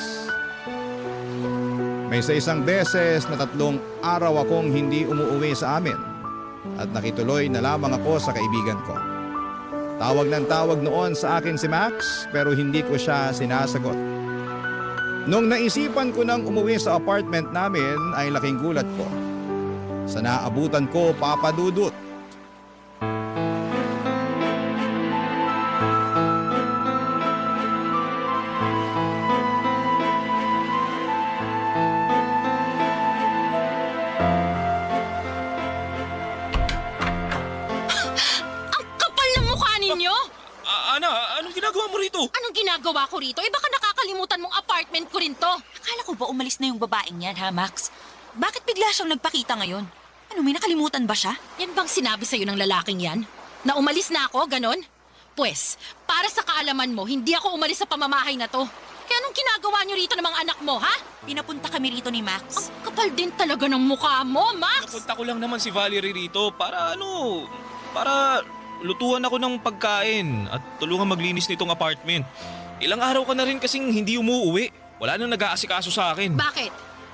May sa isang beses na 3 araw akong hindi umuwi sa amin at nakituloy na lamang ako sa kaibigan ko. Tawag ng tawag noon sa akin si Max pero hindi ko siya sinasagot. Nung naisipan ko nang umuwi sa apartment namin ay laking gulat ko. Sa naabutan ko, Papa Dudut. ginagawa ko rito? Baka nakakalimutan mong apartment ko rin to. Akala ko ba umalis na yung babaeng yan, ha, Max? Bakit bigla siyang nagpakita ngayon? Ano, may nakalimutan ba siya? Yan bang sinabi sa'yo ng lalaking yan? Na umalis na ako, ganon? Pwes, para sa kaalaman mo, hindi ako umalis sa pamamahay na to. Kaya anong ginagawa niyo rito ng mga anak mo, ha? Pinapunta kami rito ni Max. Ang kapal din talaga ng mukha mo, Max! Napunta ko lang naman si Valerie rito para para lutuan ako ng pagkain at tulungan maglinis nitong apartment. Ilang araw ka na rin kasing hindi umuuwi. Wala nang nag-aasikaso sa akin. Bakit?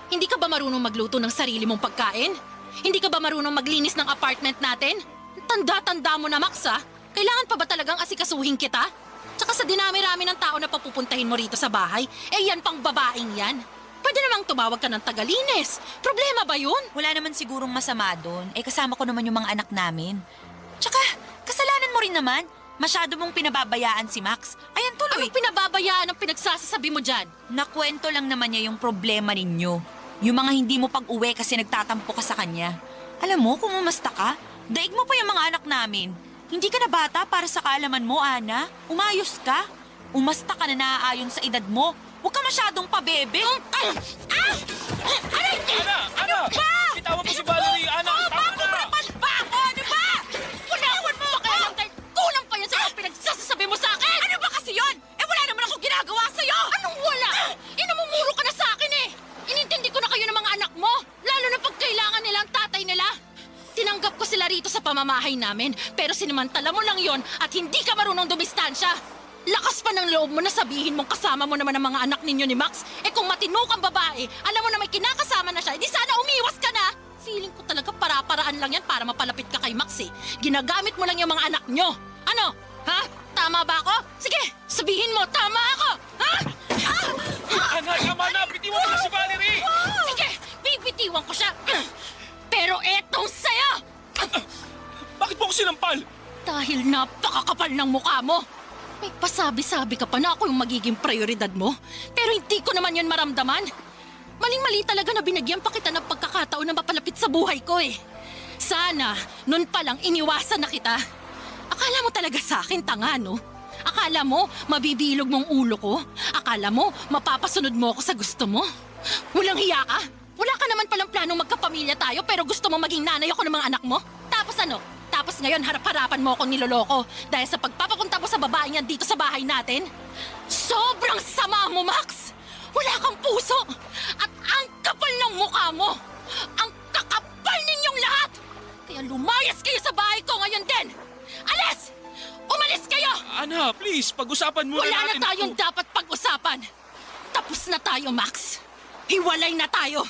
Hindi ka ba marunong magluto ng sarili mong pagkain? Hindi ka ba marunong maglinis ng apartment natin? Tanda-tanda mo na, Max, ha? Kailangan pa ba talagang asikasuhin kita? Tsaka sa dinami-rami ng tao na papupuntahin mo rito sa bahay, yan pang babaeng yan. Pwede namang tumawag ka ng tagalinis. Problema ba yun? Wala naman sigurong masama doon. Kasama ko naman yung mga anak namin. Tsaka, kasalanan mo rin naman. Masyado mong pinababayaan si Max. Ayan tuloy. Anong pinababayaan ang pinagsasasabi mo dyan? Nakwento lang naman niya yung problema ninyo. Yung mga hindi mo pag-uwi kasi nagtatampo ka sa kanya. Alam mo, kung umasta ka, daig mo pa yung mga anak namin. Hindi ka na bata para sa kaalaman mo, Ana. Umayos ka. Umasta ka na naaayon sa edad mo. Huwag ka masyadong pabebe. Ana! Bitawan mo si Valerie! Ana! Tama na! ba ako? Ano ba? Unawan mo! Kailang kahit kulang pa yan sa mga pinagsasasabi mo sa akin! Ano ba kasi yun? Wala naman ako ginagawa sa'yo. Anong wala? Namumuro ka na sa akin eh! Inintindi ko na kayo ng mga anak mo, lalo na pag kailangan nila ang tatay nila. Tinanggap ko sila rito sa pamamahay namin, pero sinimantala mo lang yon at hindi ka marunong dumistansya. Lakas pa ng loob mo na sabihin mong kasama mo naman ang mga anak ninyo ni Max. Kung matino kang babae, alam mo na may kinakasama na siya, edi sana umiwas ka na. Feeling ko talaga para-paraan lang yan para mapalapit ka kay Max eh. Ginagamit mo lang yung mga anak nyo. Ano? Ha? Tama ba ako? Sige, sabihin mo, tama ako! Ha? Ana, tama na! Bitiwan mo na si Valerie! Sige, bibitiwan ko siya. Pero etong saya! Bakit mo ako sinampal? Dahil napakakapal ng mukha mo. May pasabi-sabi ka pa na ako yung magiging prioridad mo. Pero hindi ko naman yun maramdaman. Maling-mali talaga na binagyan pa kita ng pagkakataon na mapalapit sa buhay ko eh. Sana, nun pa lang iniwasan na kita. Akala mo talaga sa akin, tanga no? Akala mo, mabibilog mong ulo ko? Akala mo, mapapasunod mo ako sa gusto mo? Walang hiya ka? Wala ka naman palang planong magkapamilya tayo pero gusto mo maging nanay ako ng mga anak mo? Tapos ano? Tapos ngayon harap-harapan mo akong niloloko dahil sa pagpapapunta mo sa babaeng yan dito sa bahay natin? Sobrang sama mo, Max! Wala kang puso! At ang kapal ng mukha mo! Ang kakapal ninyong lahat! Kaya lumayas kayo sa bahay ko ngayon din! Alis! Umalis kayo! Ana, please, pag-usapan muna Wala na natin tayong ito. dapat pag-usapan! Tapos na tayo, Max! Hiwalay na tayo!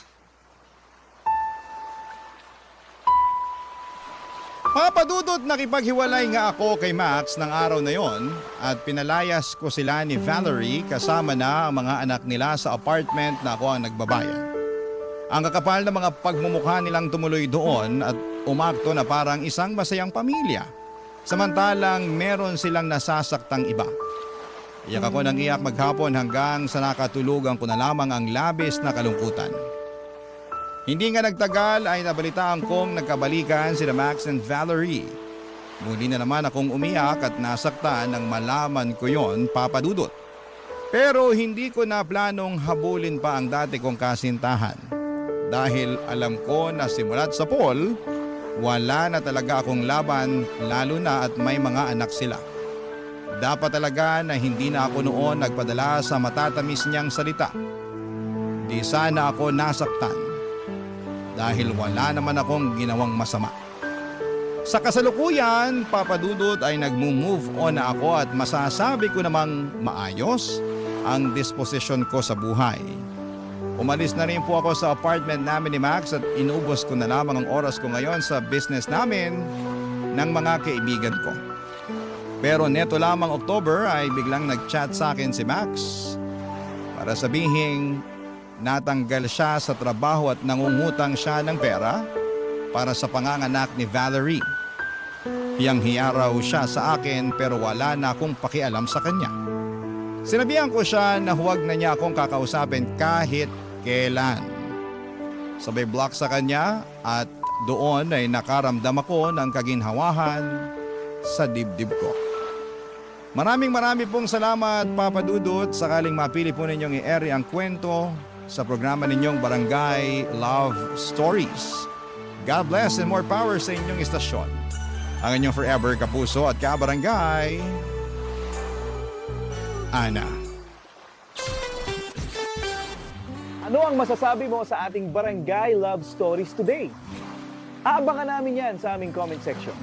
Papadudot, nakipaghiwalay nga ako kay Max ng araw na yon at pinalayas ko sila ni Valerie kasama na ang mga anak nila sa apartment na ako ang nagbabayad. Ang kakapal na mga pagmumukha nilang tumuloy doon at umakto na parang isang masayang pamilya. Samantalang meron silang nasasaktang iba. Iyak ako ng iyak maghapon hanggang sa nakatulugan ko na lamang ang labis na kalungkutan. Hindi nga nagtagal ay nabalitaan kong nagkabalikan sina Max and Valerie. Muli na naman akong umiyak at nasaktan nang malaman ko yon, Papadudot. Pero hindi ko na planong habulin pa ang dati kong kasintahan. Dahil alam ko na simulat sa Paul, wala na talaga akong laban lalo na at may mga anak sila. Dapat talaga na hindi na ako noon nagpadala sa matatamis niyang salita. Di sana ako nasaktan. Dahil wala naman akong ginawang masama. Sa kasalukuyan, Papadudot ay nagmo-move on na ako at masasabi ko namang maayos ang disposisyon ko sa buhay. Umalis na rin po ako sa apartment namin ni Max at inubos ko na lamang ang oras ko ngayon sa business namin ng mga kaibigan ko. Pero neto lamang October ay biglang nag-chat sa akin si Max para sabihing natanggal siya sa trabaho at nangungutang siya ng pera para sa panganganak ni Valerie. Hiyang-hiya raw siya sa akin pero wala na akong pakialam sa kanya. Sinabihan ko siya na huwag na niya akong kakausapin kahit kailan. Sabay block sa kanya at doon ay nakaramdam ako ng kaginhawahan sa dibdib ko. Maraming pong salamat, Papa Dudut. Sakaling mapili po ninyong i-air ang kwento sa programa ninyong Barangay Love Stories. God bless and more power sa inyong istasyon. Ang inyong forever kapuso at kabarangay, Ana. Ano ang masasabi mo sa ating Barangay Love Stories today? Aabangan namin yan sa aming comment section.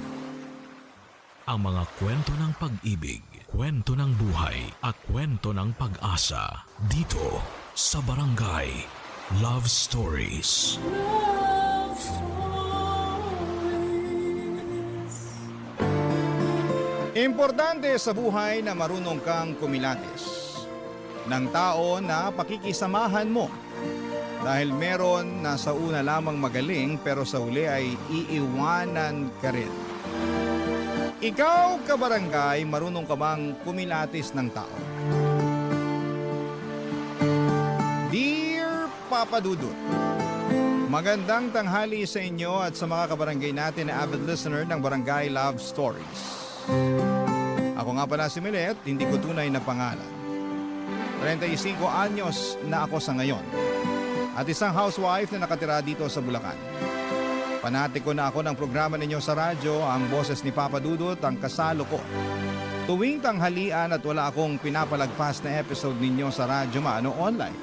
Ang mga kwento ng pag-ibig, kwento ng buhay, at kwento ng pag-asa dito sa Barangay Love Stories. Importante sa buhay na marunong kang kumilatis ng tao na pakikisamahan mo. Dahil meron na sa una lamang magaling pero sa uli ay iiwanan ka rin. Ikaw, kabarangay, marunong ka bang kumilatis ng tao? Dear Papa Dudut, magandang tanghali sa inyo at sa mga kabarangay natin na avid listener ng Barangay Love Stories. Ako nga pala si Milet, hindi ko tunay na pangalan. 35 anyos na ako sa ngayon. At isang housewife na nakatira dito sa Bulacan. Panatiko na ako ng programa ninyo sa radyo, ang boses ni Papa Dudut, ang kasalo ko. Tuwing tanghalian at wala akong pinapalagpas na episode ninyo sa radyo maano online.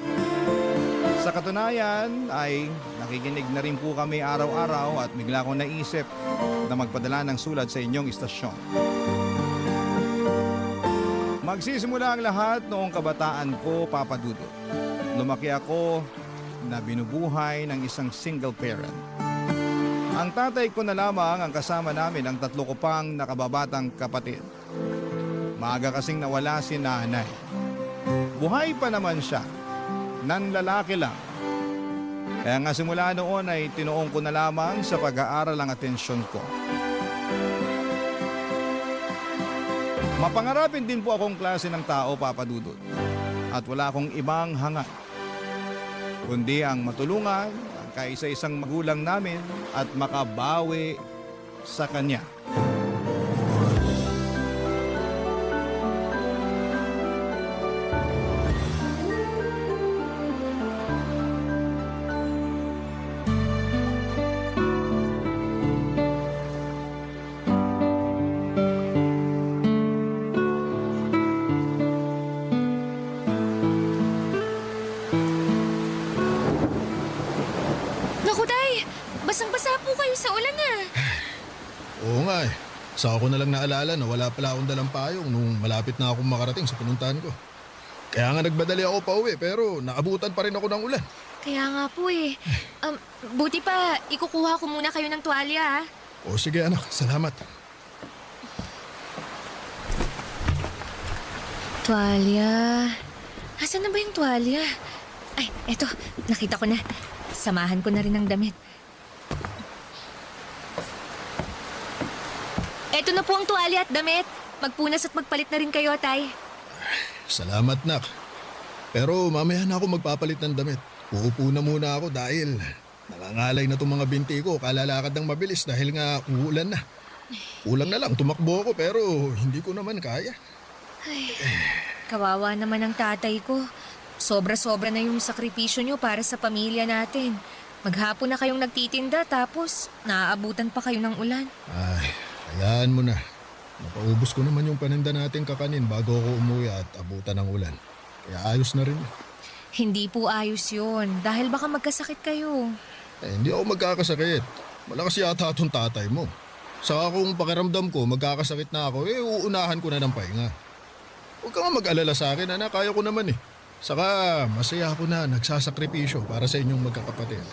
Sa katunayan ay nakikinig na rin po kami araw-araw at bigla akong naisip na magpadala ng sulat sa inyong istasyon. Magsisimula ang lahat noong kabataan ko, Papa Dudut. Lumaki ako na binubuhay ng isang single parent. Ang tatay ko na lamang ang kasama namin ang 3 ko pang nakababatang kapatid. Maaga kasing nawala si nanay. Buhay pa naman siya, nanlalaki lang. Kaya nga simula noon ay tinuong ko na lamang sa pag-aaral ang atensyon ko. Mapangarapin din po akong klase ng tao, Papa Dudut. At wala akong ibang hangad kundi ang matulungan ang kaisa-isang magulang namin at makabawi sa kanya. Naku, Tay! Basang-basa po kayo sa ulan ah. Oo nga eh. Saka ko na lang naalala na wala pala akong dalang payong nung malapit na akong makarating sa pinuntahan ko. Kaya nga nagbadali ako pa uwi pero naabutan pa rin ako ng ulan. Kaya nga po eh. Buti pa, ikukuha ko muna kayo ng tuwalya ah. O sige anak, salamat. Tuwalya. Asan na ba yung tuwalya? Ay, eto. Nakita ko na. Samahan ko na rin ng damit. Eto na po ang tuwalya at damit. Magpunas at magpalit na rin kayo, Tay. Salamat nak. Pero mamaya na ako magpapalit ng damit. Uupo na muna ako dahil nangangalay na itong mga binti ko. Kalalakad ng mabilis dahil nga uulan na. Kulang na lang, tumakbo ako pero hindi ko naman kaya. Ay, kawawa naman ang tatay ko. Sobra-sobra na yung sakripisyo nyo para sa pamilya natin. Maghapon na kayong nagtitinda tapos naaabutan pa kayo ng ulan. Ay, hayaan mo na. Napaubos ko naman yung paninda natin kakanin bago ako umuwi at abutan ng ulan. Kaya ayos na rin. Hindi po ayos yun dahil baka magkasakit kayo. Hindi ako magkakasakit. Malakas yata itong tatay mo. Saka kung pakiramdam ko magkakasakit na ako, uunahan ko na ng pahinga. Huwag ka nga mag-alala sa akin, anak. Kaya ko naman eh. Saka masaya ako na nagsasakripisyo para sa inyong magkakapatid.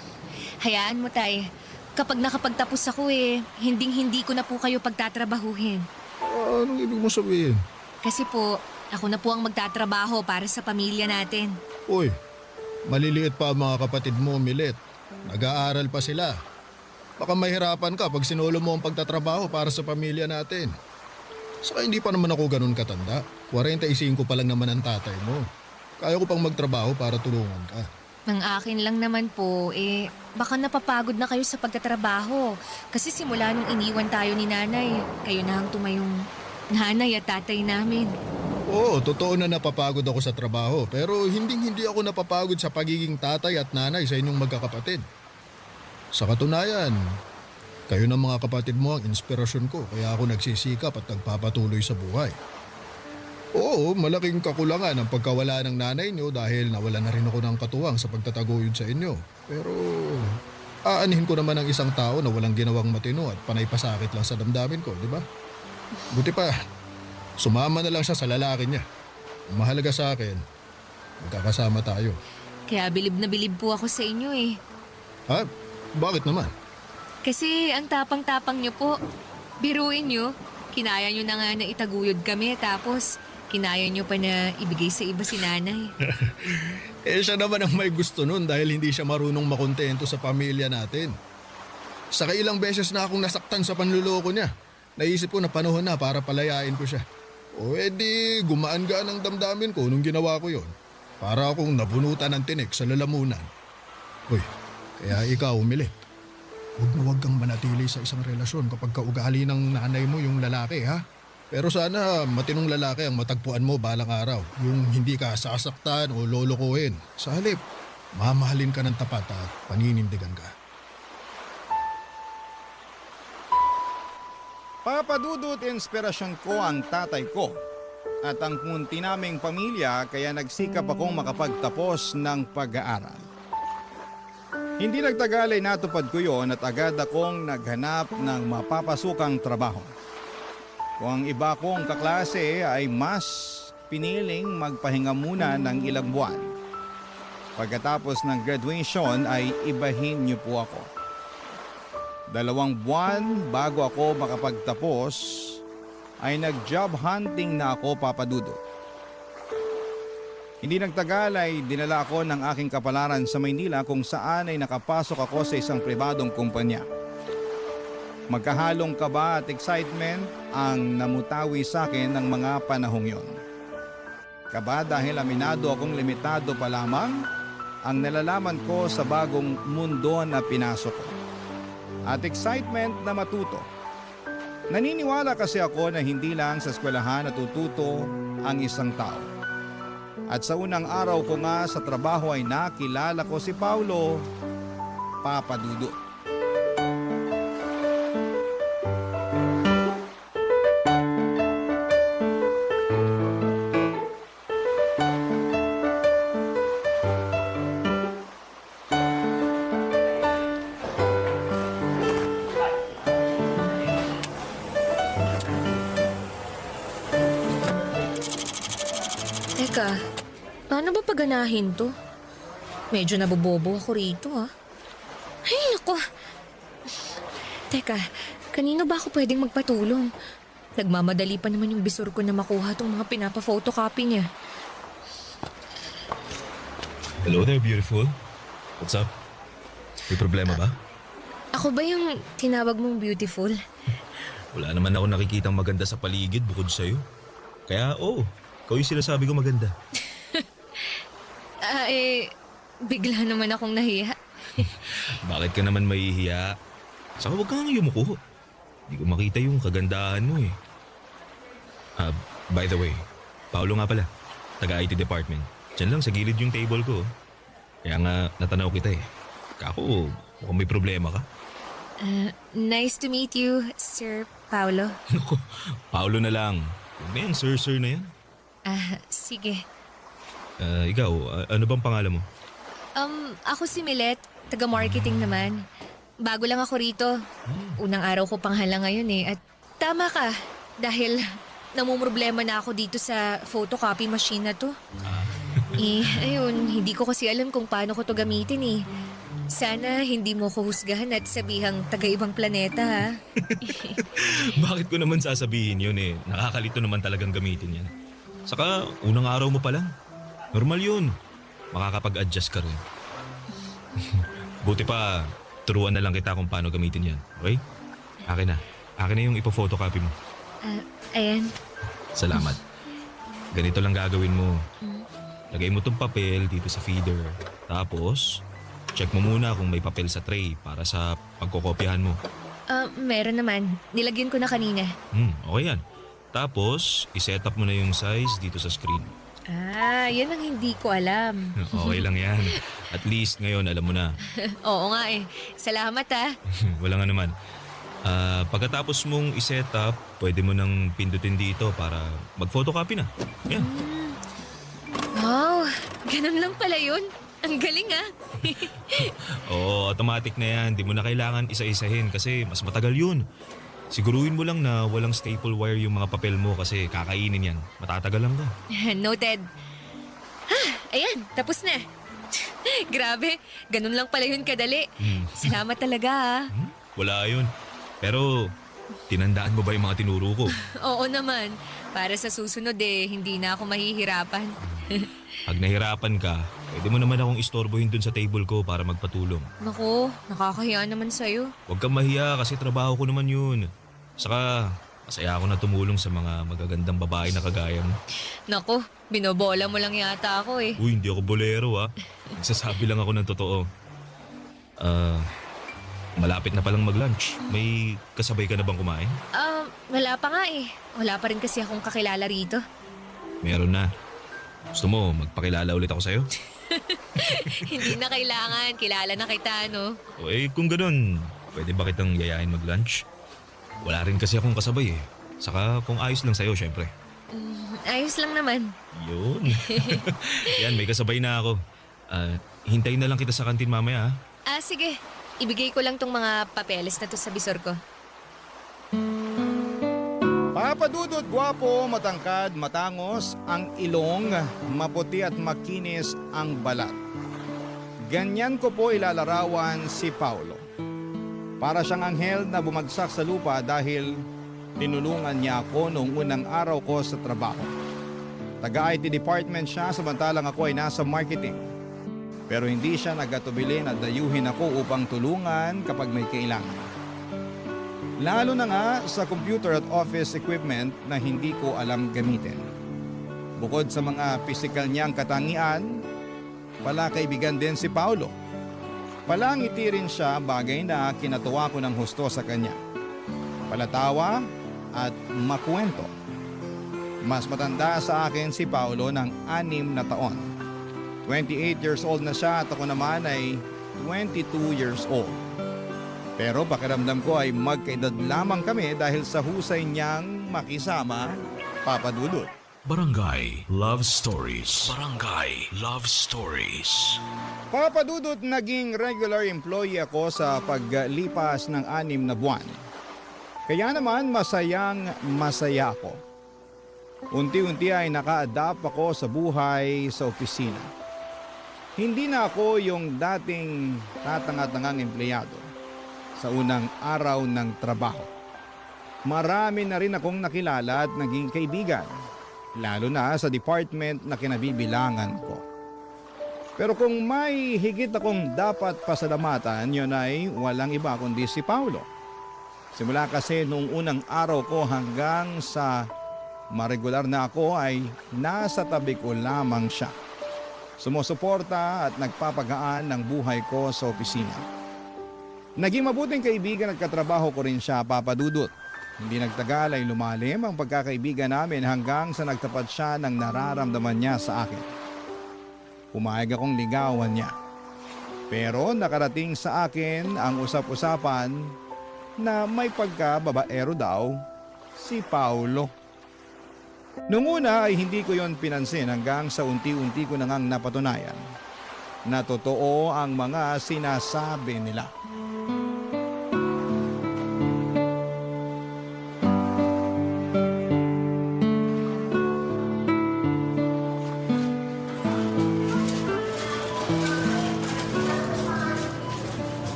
Hayaan mo, Tay. Kapag nakapagtapos ako hinding-hindi ko na po kayo pagtatrabahuhin. Anong ibig mo sabihin? Kasi po, ako na po ang magtatrabaho para sa pamilya natin. Uy, maliliit pa ang mga kapatid mo, Milet. Nag-aaral pa sila. Baka mahirapan ka pag sinulo mo ang pagtatrabaho para sa pamilya natin. Saka hindi pa naman ako ganun katanda. 45 pa lang naman ang tatay mo. Kaya ko pang magtrabaho para tulungan ka. Ang akin lang naman po, baka napapagod na kayo sa pagtatrabaho. Kasi simula nung iniwan tayo ni nanay, kayo na ang tumayong nanay at tatay namin. Oo, totoo na napapagod ako sa trabaho, pero hindi ako napapagod sa pagiging tatay at nanay sa inyong magkakapatid. Sa katunayan, kayo ng mga kapatid mo ang inspirasyon ko, kaya ako nagsisikap at nagpapatuloy sa buhay. Oo, malaking kakulangan ang pagkawala ng nanay niyo dahil nawala na rin ako ng katuwang sa pagtataguyod sa inyo. Pero aanhin ko naman ang isang tao na walang ginawang matino at panay pasakit lang sa damdamin ko, di ba? Buti pa, sumama na lang siya sa lalaki niya. Ang mahalaga sa akin, magkakasama tayo. Kaya bilib na bilib po ako sa inyo eh. Ha? Bakit naman? Kasi ang tapang-tapang niyo po. Biruin niyo, kinaya niyo na nga na itaguyod kami tapos kinaya niyo pa na ibigay sa iba si nanay. Siya naman ang may gusto nun dahil hindi siya marunong makontento sa pamilya natin. Saka ilang beses na akong nasaktan sa panluloko niya. Naisip ko na panahon na para palayain ko siya. O edi gumaan-gaan ang damdamin ko nung ginawa ko yon. Para akong nabunutan ng tinik sa lalamunan. Uy, kaya ikaw umilit. Huwag kang manatili sa isang relasyon kapag kaugali ng nanay mo yung lalaki, ha? Pero sana matinong lalaki ang matagpuan mo balang araw. Yung hindi ka sasaktan o lolokohin. Sa halip, mamahalin ka ng tapat at paninindigan ka. Papadudot inspirasyon ko ang tatay ko at ang munti naming pamilya kaya nagsikap akong makapagtapos ng pag-aaral. Hindi nagtagal ay natupad ko yon at agad akong naghanap ng mapapasukang trabaho. Kung ang iba kong kaklase ay mas piniling magpahinga muna ng ilang buwan. Pagkatapos ng graduation ay ibahin niyo po ako. 2 buwan bago ako makapagtapos ay nag-job hunting na ako, Papa Dudut. Hindi nagtagal ay dinala ako ng aking kapalaran sa Maynila kung saan ay nakapasok ako sa isang pribadong kumpanya. Magkahalong kaba at excitement ang namutawi sa akin ng mga panahong yon. Kaba dahil aminado akong limitado pa lamang ang nalalaman ko sa bagong mundo na pinasok ko. At excitement na matuto. Naniniwala kasi ako na hindi lang sa eskwelahan natututo ang isang tao. At sa unang araw ko nga sa trabaho ay nakilala ko si Paulo, Papa Dudut. Teka, paano ba paganahin to? Medyo nabobobo ako rito ah. Ay, naku. Teka, kanino ba ako pwedeng magpatulong? Nagmamadali pa naman yung bisor ko na makuha tong mga pinapa-photocopy niya. Hello there, beautiful. What's up? May problema ba? Ako ba yung tinawag mong beautiful? Wala naman ako nakikitang maganda sa paligid bukod sa'yo. Kaya ikaw yung sinasabi ko maganda. Bigla naman akong nahiya. Bakit ka naman mahihiya? Saka huwag kang yumuko. Hindi ko makita yung kagandahan mo eh. By the way, Paolo nga pala. Taga-IT department. Diyan lang sa gilid yung table ko. Kaya nga natanaw kita eh. Kako, mukhang may problema ka. Nice to meet you, Sir Paulo. Naku, Paolo na lang. Man, sir na yan. Sige. Ikaw, ano bang pangalan mo? Ako si Milet, taga-marketing naman. Bago lang ako rito. Unang araw ko pang hala ngayon eh. At tama ka, dahil namumroblema na ako dito sa photocopy machine na to. Ayun, hindi ko kasi alam kung paano ko to gamitin eh. Sana hindi mo ko husgahan at sabihang taga-ibang planeta ha. Bakit ko naman sasabihin yun eh? Nakakalito naman talagang gamitin yan. Saka, unang araw mo pa lang. Normal yun. Makakapag-adjust ka rin. Buti pa, turuan na lang kita kung paano gamitin yan. Okay? Akin na yung ipo-photocopy mo. Ayan. Salamat. Ganito lang gagawin mo. Lagay mo tong papel dito sa feeder. Tapos, check mo muna kung may papel sa tray para sa pagkokopyahan mo. Meron naman. Nilagyan ko na kanina. Okay yan. Tapos, iset up mo na yung size dito sa screen. Yan ang hindi ko alam. Okay lang yan. At least ngayon alam mo na. Oo nga eh. Salamat ah. Wala nga naman. Pagkatapos mong iset up, pwede mo nang pindutin dito para mag-photocopy na. Yan. Wow, ganun lang pala yun. Ang galing ah. Oo, automatic na yan. Di mo na kailangan isa-isahin kasi mas matagal yun. Siguruhin mo lang na walang staple wire yung mga papel mo kasi kakainin yan. Matatagal lang ka. Noted. Ayan, tapos na. Grabe, ganun lang pala yun kadali. Salamat talaga ah. Wala yun. Pero, tinandaan mo ba yung mga tinuro ko? Oo naman. Para sa susunod hindi na ako mahihirapan. Pag nahirapan ka, pwede mo naman akong istorbohin dun sa table ko para magpatulong. Naku, nakakahiya naman sa'yo. Huwag kang mahiya kasi trabaho ko naman yun. Saka, masaya ako na tumulong sa mga magagandang babae na kagaya mo. Naku, binobola mo lang yata ako eh. Uy, hindi ako bolero Nagsasabi lang ako ng totoo. Malapit na palang mag-lunch. May kasabay ka na bang kumain? Wala pa nga eh. Wala pa rin kasi akong kakilala rito. Meron na. Gusto mo, magpakilala ulit ako sa'yo? Hindi na kailangan. Kilala na kita, no? O kung ganun, pwede ba kitang yayain mag-lunch? Wala rin kasi akong kasabay eh. Saka kung ayos lang sa'yo, syempre. Ayos lang naman. Yun. Yan, may kasabay na ako. Hintayin na lang kita sa kantin mamaya Sige. Ibigay ko lang tong mga papeles na to sa bisor ko. Papadudot, gwapo, matangkad, matangos, ang ilong, maputi at makinis ang balat. Ganyan ko po ilalarawan si Paulo. Para siyang anghel na bumagsak sa lupa dahil tinulungan niya ako noong unang araw ko sa trabaho. Taga-IT department siya samantalang ako ay nasa marketing. Pero hindi siya nagatubili na dayuhin ako upang tulungan kapag may kailangan. Lalo na nga sa computer at office equipment na hindi ko alam gamitin. Bukod sa mga physical niyang katangian, pala kaibigan din si Paulo. Palangiti rin siya, bagay na kinatuwa ko ng husto sa kanya. Palatawa at makwento. Mas matanda sa akin si Paulo ng 6 na taon. 28 years old na siya at ako naman ay 22 years old. Pero pakiramdam ko ay magkaedad lamang kami dahil sa husay niyang makisama, Papadudot. Barangay Love Stories. Barangay Love Stories. Papadudot, naging regular employee ako sa paglipas ng 6 na buwan. Kaya naman masayang masaya ako. Unti-unti ay naka-adapt ako sa buhay sa opisina. Hindi na ako yung dating tatanga-tangang empleyado sa unang araw ng trabaho. Marami na rin akong nakilala at naging kaibigan, lalo na sa department na kinabibilangan ko. Pero kung may higit akong dapat pasalamatan, yun ay walang iba kundi si Paulo. Simula kasi nung unang araw ko hanggang sa maregular na ako ay nasa tabi ko lamang siya. Sumusuporta at nagpapagaan ng buhay ko sa opisina. Naging mabuting kaibigan at katrabaho ko rin siya, Papadudot. Hindi nagtagal ay lumalim ang pagkakaibigan namin hanggang sa nagtapat siya ng nararamdaman niya sa akin. Pumayag akong ligawan niya. Pero nakarating sa akin ang usap-usapan na may pagkababaero daw si Paulo. Noong una ay hindi ko yon pinansin hanggang sa unti-unti ko nang napatunayan na totoo ang mga sinasabi nila.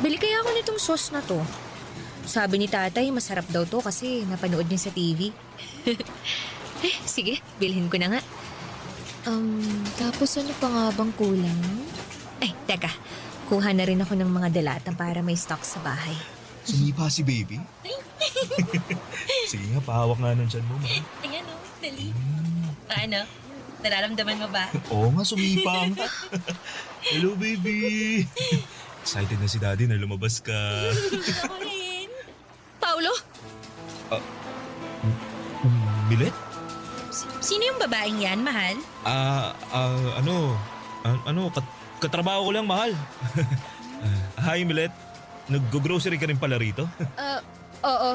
Bili kaya ako nitong sauce na to. Sabi ni tatay, masarap daw to kasi napanood niya sa TV. Sige, bilhin ko na nga. Tapos ano pa nga bang kulang? Teka. Kuha na rin ako ng mga dalatan para may stock sa bahay. Sumipa si baby? Sige nga, pahawak nga ng tiyan mo, ma. Ayan o, dali. Ano? Nararamdaman mo ba? Oo nga, sumipa nga. Hello, baby. Excited na si daddy na lumabas ka. Ako rin. Paulo? Milet? Sino yung babaeng yan, mahal? Katrabaho ko lang, mahal. Hi, Milet. Nag-grocery ka rin pala rito? Oo,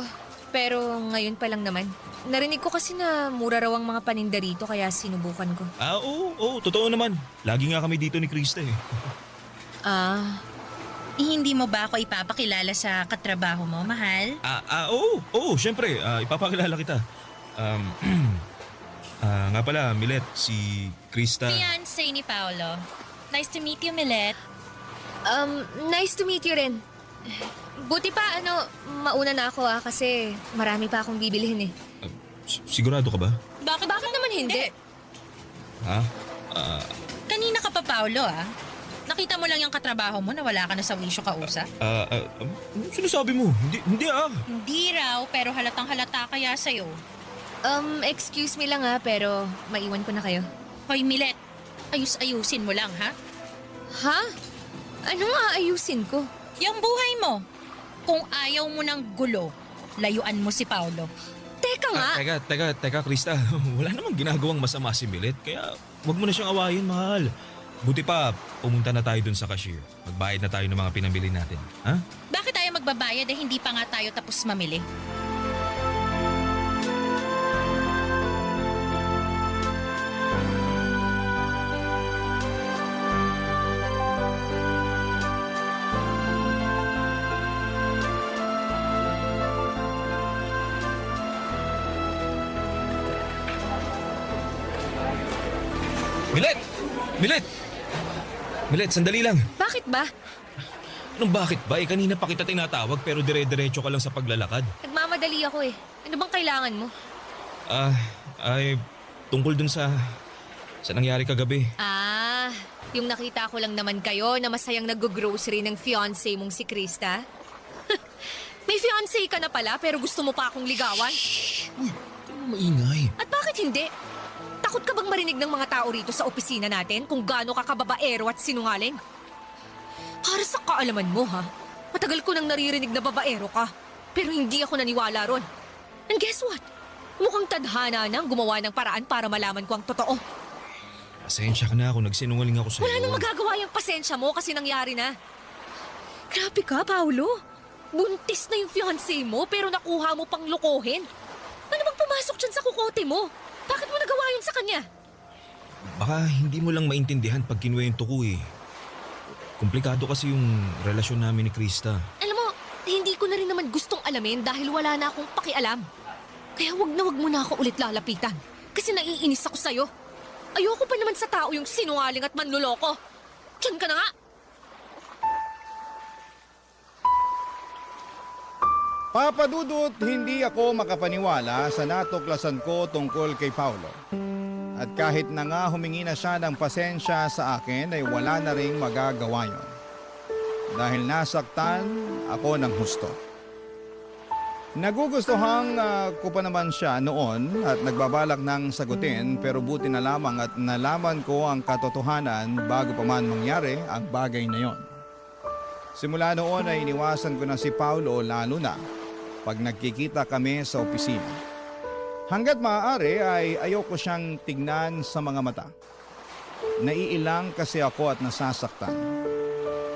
pero ngayon pa lang naman. Narinig ko kasi na mura raw ang mga paninda rito kaya sinubukan ko. Oo, totoo naman. Lagi nga kami dito ni Krista eh. Hindi mo ba ako ipapakilala sa katrabaho mo, mahal? Oo, syempre. Ipapakilala kita. Nga pala, Milet, si Krista. Fiancé ni Paolo. Nice to meet you, Milet. Nice to meet you rin. Buti pa, mauna na ako kasi marami pa akong bibilihin eh. Sigurado ka ba? Bakit naman hindi? Ha? Kanina ka pa, Paolo, Nakita mo lang yung katrabaho mo na wala ka na sa wisyo kausap? Sinasabi mo? Hindi Hindi raw, pero halatang halata kaya sa'yo. Excuse me lang pero maiwan ko na kayo. Hoy, Milet, ayusin mo lang, ha? Ha? Anong aayusin ko? Yung buhay mo. Kung ayaw mo ng gulo, layuan mo si Paolo. Teka nga! Teka, Krista. Wala namang ginagawang masama si Milet, kaya wag mo na siyang awayin, mahal. Buti pa, pumunta na tayo dun sa cashier. Magbayad na tayo ng mga pinamili natin. Ha? Bakit tayo magbabayad hindi pa nga tayo tapos mamili? Milet, sandali lang. Bakit ba? Anong bakit ba? Kanina pa kita tinatawag pero dire-diretso ka lang sa paglalakad. Nagmamadali ako eh. Ano bang kailangan mo? Tungkol dun sa nangyari kagabi. Yung nakita ko lang naman kayo na masayang nag-grocery ng fiancé mong si Krista. May fiancé ka na pala pero gusto mo pa akong ligawan? Uy, maingay. At bakit hindi? Takot ka bang marinig ng mga tao rito sa opisina natin kung gaano ka kababaero at sinungaling? Para sa kaalaman mo matagal ko nang naririnig na babaero ka. Pero hindi ako naniwala ron. And guess what? Mukhang tadhana nang gumawa ng paraan para malaman ko ang totoo. Pasensya ka na kung nagsinungaling ako sa'yo. Wala nang magagawa yung pasensya mo kasi nangyari na. Grabe ka, Paolo. Buntis na yung fiancé mo pero nakuha mo pang lokohin. Ano bang pumasok dyan sa kukote mo? Bakit mo nagawa yun sa kanya? Baka hindi mo lang maintindihan pag kinuwento ko eh. Komplikado kasi yung relasyon namin ni Krista. Alam mo, hindi ko na rin naman gustong alamin dahil wala na akong pakialam. Kaya wag mo na ako ulit lalapitan. Kasi naiinis ako sa'yo. Ayoko pa naman sa tao yung sinungaling at manluloko. Diyan ka na nga! Papadudot, hindi ako makapaniwala sa natuklasan ko tungkol kay Paolo. At kahit na nga humingi na siya ng pasensya sa akin ay wala na ring magagawa yun. Dahil nasaktan ako ng husto. Nagugustuhan ko pa naman siya noon at nagbabalak ng sagutin pero buti na lamang at nalaman ko ang katotohanan bago pa man mangyari ang bagay na yon. Simula noon ay iniwasan ko na si Paolo lalo na pag nagkikita kami sa opisina. Hanggat maaari ay ayoko siyang tignan sa mga mata. Naiilang kasi ako at nasasaktan.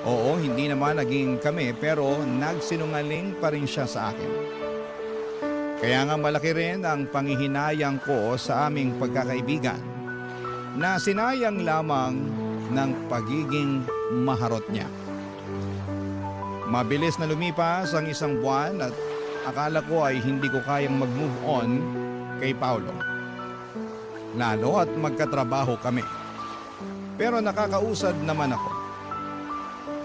Oo, hindi naman naging kami pero nagsinungaling pa rin siya sa akin. Kaya nga malaki rin ang panghihinayang ko sa aming pagkakaibigan na sinayang lamang ng pagiging maharot niya. Mabilis na lumipas ang isang buwan at akala ko ay hindi ko kayang mag-move on kay Paolo. Lalo at magkatrabaho kami. Pero nakakausad naman ako.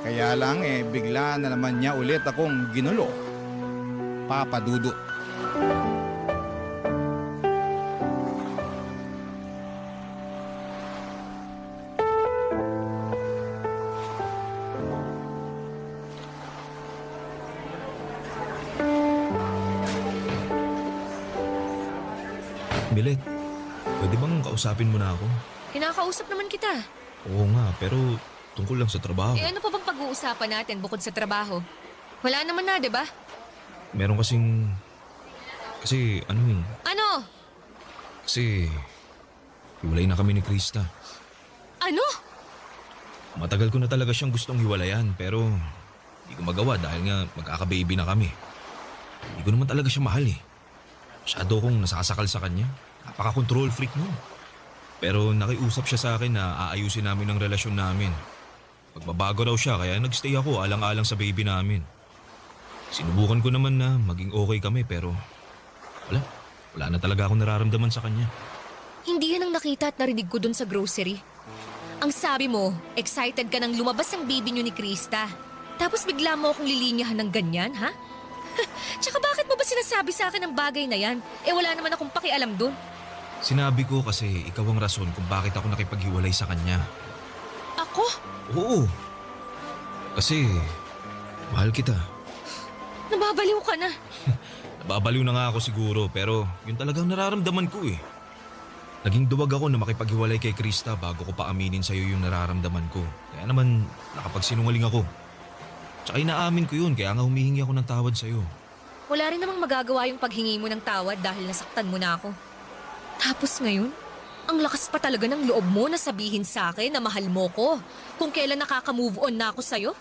Kaya lang bigla na naman niya ulit akong ginulo. Papadudot. Milet, pwede bang kausapin mo na ako? Kinakausap naman kita. Oo nga, pero tungkol lang sa trabaho. Ano pa bang pag-uusapan natin bukod sa trabaho? Wala naman na, di ba? Meron kasing Kasi Ano? kasi hiwalay na kami ni Krista. Ano? Matagal ko na talaga siyang gustong hiwalayan pero hindi ko magawa dahil nga magkaka-baby na kami. Hindi ko naman talaga siya mahal eh. Masyado akong nasasakal sa kanya. Napaka-control freak nun. Pero nakiusap siya sa akin na aayusin namin ang relasyon namin. Magbabago raw siya kaya nagstay ako alang-alang sa baby namin. Sinubukan ko naman na maging okay kami pero wala na talaga akong nararamdaman sa kanya. Hindi yan ang nakita at narinig ko dun sa grocery. Ang sabi mo, excited ka nang lumabas ang baby niyo ni Krista. Tapos bigla mo akong lilinyahan ng ganyan, ha? Tsaka bakit mo ba sinasabi sa akin ang bagay na yan? Wala naman akong pakialam dun. Sinabi ko kasi ikaw ang rason kung bakit ako nakipaghiwalay sa kanya. Ako? Oo. Kasi mahal kita. Nababaliw ka na. Nababaliw na nga ako siguro pero yun talagang nararamdaman ko eh. Naging duwag ako na makipaghiwalay kay Krista bago ko pa aminin sa'yo yung nararamdaman ko. Kaya naman nakapagsinungaling ako. Tsaka inaamin ko yun kaya nga humihingi ako ng tawad sa'yo. Wala rin namang magagawa yung paghingi mo ng tawad dahil nasaktan mo na ako. Tapos ngayon, ang lakas pa talaga ng loob mo na sabihin sa akin na mahal mo ko kung kailan nakaka-move on na ako sa'yo.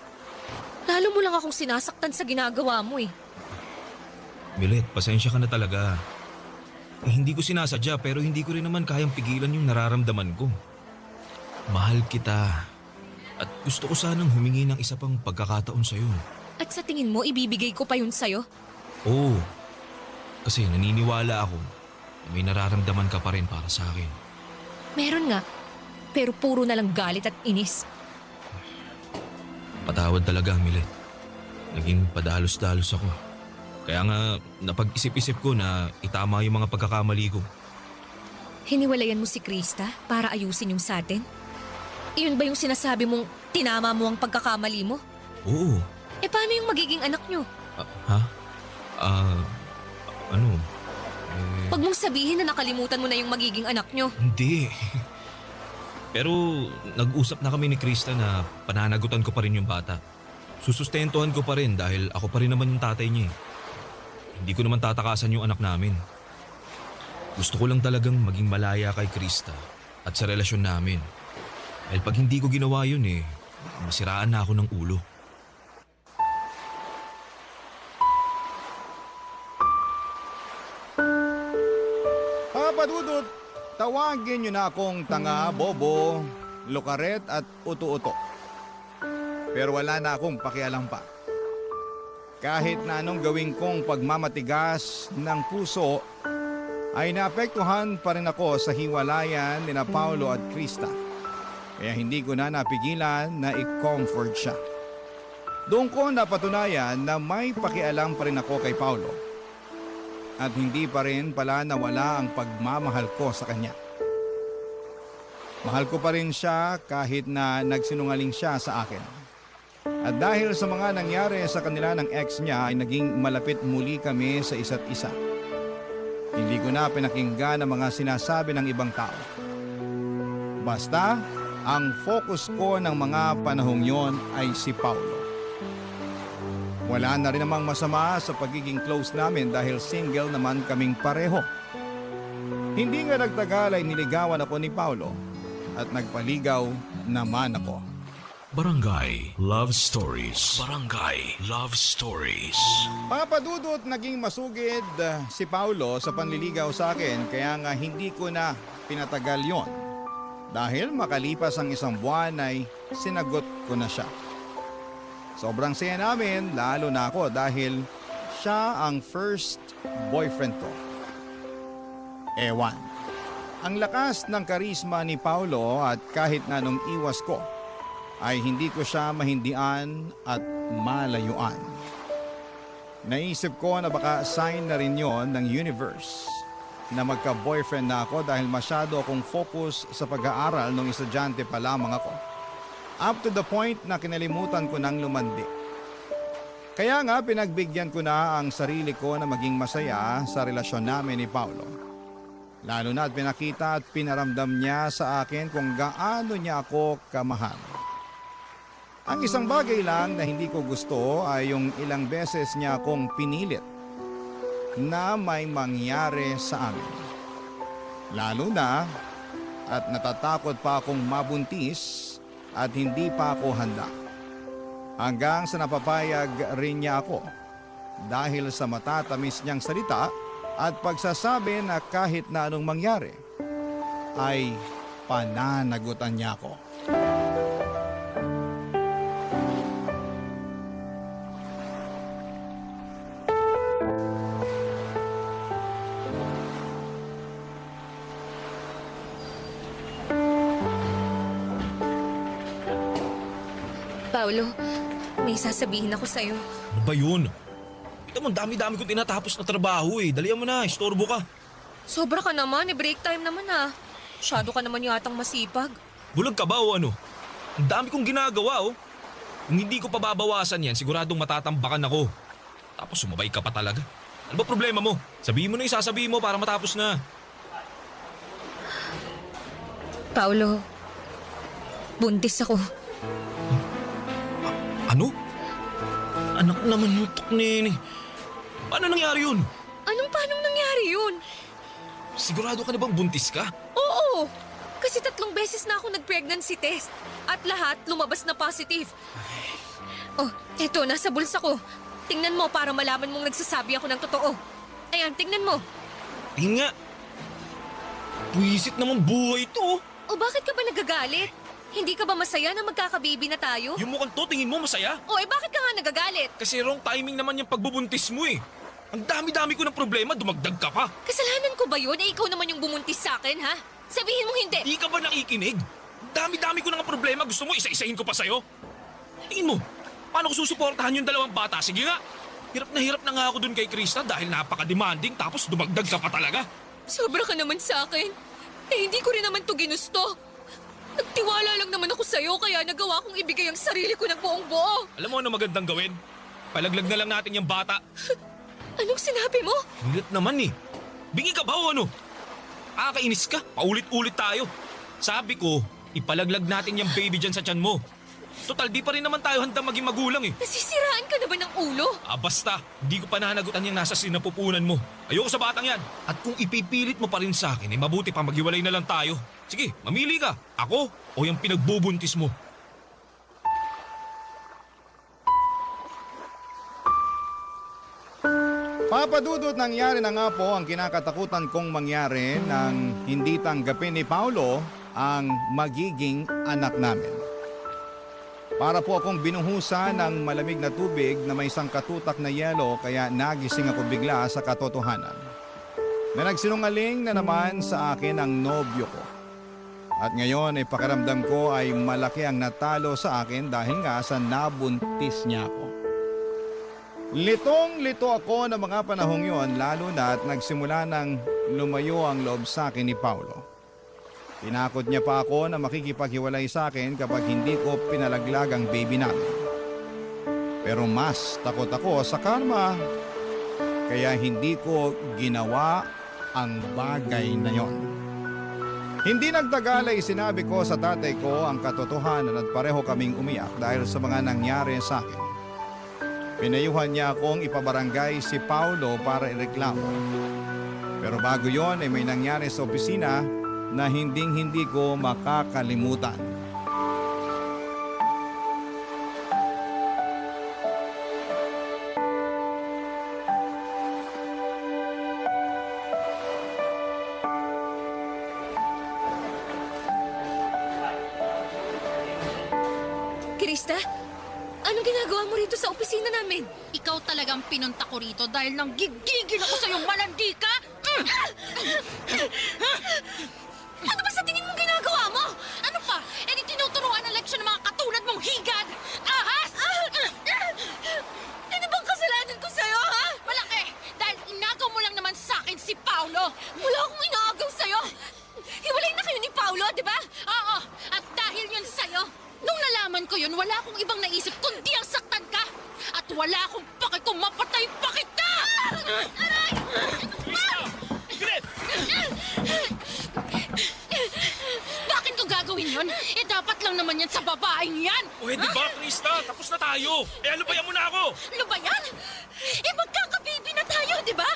Lalo mo lang akong sinasaktan sa ginagawa mo eh. Milet, pasensya ka na talaga. Hindi ko sinasadya pero hindi ko rin naman kayang pigilan yung nararamdaman ko. Mahal kita. At gusto ko sanang humingi ng isa pang pagkakataon sa'yo. At sa tingin mo, ibibigay ko pa yun sa'yo? Oo. Kasi naniniwala ako na may nararamdaman ka pa rin para sa akin. Meron nga, pero puro na lang galit at inis. Patawad talaga, Milet. Naging padalos-dalos ako. Kaya nga napag-isip-isip ko na itama yung mga pagkakamali ko. Hiniwalayan mo si Krista para ayusin yung sa atin? Iyon ba yung sinasabi mong tinama mo ang pagkakamali mo? Oo. Paano yung magiging anak nyo? Ha? Ano? Huwag mong sabihin na nakalimutan mo na yung magiging anak nyo. Hindi. Pero nag-usap na kami ni Krista na pananagutan ko pa rin yung bata. Susustentuhan ko pa rin dahil ako pa rin naman yung tatay niya. Hindi ko naman tatakasan yung anak namin. Gusto ko lang talagang maging malaya kay Krista at sa relasyon namin. Dahil pag hindi ko ginawa yun masiraan na ako ng ulo. Papa Dudut, tawagin niyo na akong tanga, bobo, lukaret at uto-uto. Pero wala na akong pakialam pa. Kahit na anong gawin kong pagmamatigas ng puso, ay naapektuhan pa rin ako sa hiwalayan ni na Paulo at Krista. Kaya hindi ko na napigilan na i-comfort siya. Doon ko napatunayan na may pakialam pa rin ako kay Paulo. At hindi pa rin pala nawala ang pagmamahal ko sa kanya. Mahal ko pa rin siya kahit na nagsinungaling siya sa akin. At dahil sa mga nangyari sa kanila ng ex niya ay naging malapit muli kami sa isa't isa. Hindi ko na pinakinggan ang mga sinasabi ng ibang tao. Basta, ang focus ko ng mga panahong yon ay si Paulo. Wala na rin namang masama sa pagiging close namin dahil single naman kaming pareho. Hindi nga nagtagal ay niligawan ako ni Paulo at nagpaligaw naman ako. Barangay Love Stories. Barangay Love Stories. Papadudot naging masugid si Paulo sa panliligaw sa akin kaya nga hindi ko na pinatagal yon. Dahil makalipas ang isang buwan ay sinagot ko na siya. Sobrang saya namin lalo na ako dahil siya ang first boyfriend ko. Ewan. Ang lakas ng karisma ni Paulo at kahit na nung iwas ko ay hindi ko siya mahindian at malayuan. Naisip ko na baka sign na rin yon ng universe na magka-boyfriend na ako dahil masyado akong focus sa pag-aaral nung estudyante pa lamang ako. Up to the point na kinalimutan ko nang lumandi. Kaya nga pinagbigyan ko na ang sarili ko na maging masaya sa relasyon namin ni Paulo. Lalo na at pinakita at pinaramdam niya sa akin kung gaano niya ako kamahal. Ang isang bagay lang na hindi ko gusto ay yung ilang beses niya akong pinilit. na may mangyari sa amin. Lalo na at natatakot pa akong mabuntis at hindi pa ako handa. Hanggang sa napapayag rin niya ako dahil sa matatamis niyang salita at pagsasabi na kahit na anong mangyari ay pananagutan niya ako. Paolo, may sasabihin ako sa'yo. Ano ba yun? Kita mo, dami-dami kong tinatapos na trabaho eh. Dalihan mo na, istorbo ka. Sobra ka naman, break time naman ah. Masyado ka naman yatang masipag. Bulag ka ba o ano? Ang dami kong ginagawa oh. Kung hindi ko pa babawasan yan, siguradong matatambakan ako. Tapos sumabay ka pa talaga. Ano ba problema mo? Sabihin mo na yung sasabihin mo para matapos na. Paolo, buntis ako. Ano? Anak naman yung tuknini. Paano nangyari yun? Paanong nangyari yun? Sigurado ka na bang buntis ka? Oo! Kasi 3 beses na ako nag-pregnancy test. At lahat lumabas na positive. Oh, eto, nasa bulsa ko. Tingnan mo para malaman mong nagsasabi ako ng totoo. Ayan, tingnan mo. Tingin nga. Buwisit naman buhay to. O bakit ka ba nagagalit? Hindi ka ba masaya na magkakababy na tayo? Yung mukhang to, tingin mo masaya? O bakit ka nga nagagalit? Kasi wrong timing naman yung pagbubuntis mo eh. Ang dami-dami ko ng problema, dumagdag ka pa. Kasalanan ko ba yun na ikaw naman yung bumuntis sa akin, ha? Sabihin mo hindi. Di ka ba nakikinig? Ang dami-dami ko ng problema, gusto mo isa-isahin ko pa sa'yo? Tingin mo, paano ko susuportahan yung 2 bata? Sige nga, hirap na nga ako dun kay Krista dahil napaka-demanding tapos dumagdag ka pa talaga. Sobra ka naman sa akin. Hindi ko rin naman to ginusto. Nagtiwala lang naman ako sa'yo kaya nagawa kong ibigay ang sarili ko ng buong buo. Alam mo ano magandang gawin? Palaglag na lang natin yung bata. Anong sinabi mo? Hilit naman eh. Bingi ka ba o ano? Kakainis ka, paulit-ulit tayo. Sabi ko, ipalaglag natin yung baby dyan sa tiyan mo. Total, di pa rin naman tayo handang maging magulang eh. Nasisiraan ka na ba ng ulo? Basta, hindi ko pa nanagutan yung nasa sinapupunan mo. Ayoko sa batang yan. At kung ipipilit mo pa rin sa akin, mabuti pa maghiwalay na lang tayo. Sige, mamili ka. Ako o yung pinagbubuntis mo. Papadudot, nangyari na nga po ang kinakatakutan kong mangyari nang hindi tanggapin ni Paolo ang magiging anak namin. Para po akong binuhusan ng malamig na tubig na may sangkatutak na yelo kaya nagising ako bigla sa katotohanan. Na nagsinungaling na naman sa akin ang nobyo ko. At ngayon ay pakiramdam ko ay malaki ang natalo sa akin dahil nga sa nabuntis niya ako. Litong-lito ako ng mga panahong yon lalo na at nagsimula nang lumayo ang loob sa akin ni Paolo. Tinakot niya pa ako na makikipaghiwalay sa akin kapag hindi ko pinalaglag ang baby namin. Pero mas takot ako sa karma kaya hindi ko ginawa ang bagay na yon. Hindi nagtagal ay sinabi ko sa tatay ko ang katotohanan at pareho kaming umiyak dahil sa mga nangyari sa akin. Pinayuhan niya akong ipabarangay si Paolo para ireklamo. Pero bago yon ay may nangyari sa opisina na hindi ko makakalimutan. Krista, anong ginagawa mo rito sa opisina namin? Ikaw talagang pinunta ko rito dahil nang gigigil ako sa'yo, malandi ka! Ano ba sa tingin mong ginagawa mo? Ano pa? Eh di tinuturuan ang leksyon ng mga katulad mong higad! Ahas! Ano bang kasalanan ko sa'yo, ha? Malaki! Dahil inagaw mo lang naman sa akin si Paolo! Wala akong inaagaw sa'yo. Hiwalay na kayo ni Paolo, di ba? Oo! At dahil yun sa'yo, nung nalaman ko yun, wala akong ibang naisip kundi ang saktan ka! At wala akong paki kung mapatay pa kita! Aray! Gret! Bakit ko gagawin yun? Eh dapat lang naman yan sa babaeng yan! O hindi ba, Krista? Tapos na tayo. Eh ano ba yan mo na ako? Ano ba yan? Eh magkakababy na tayo, di ba?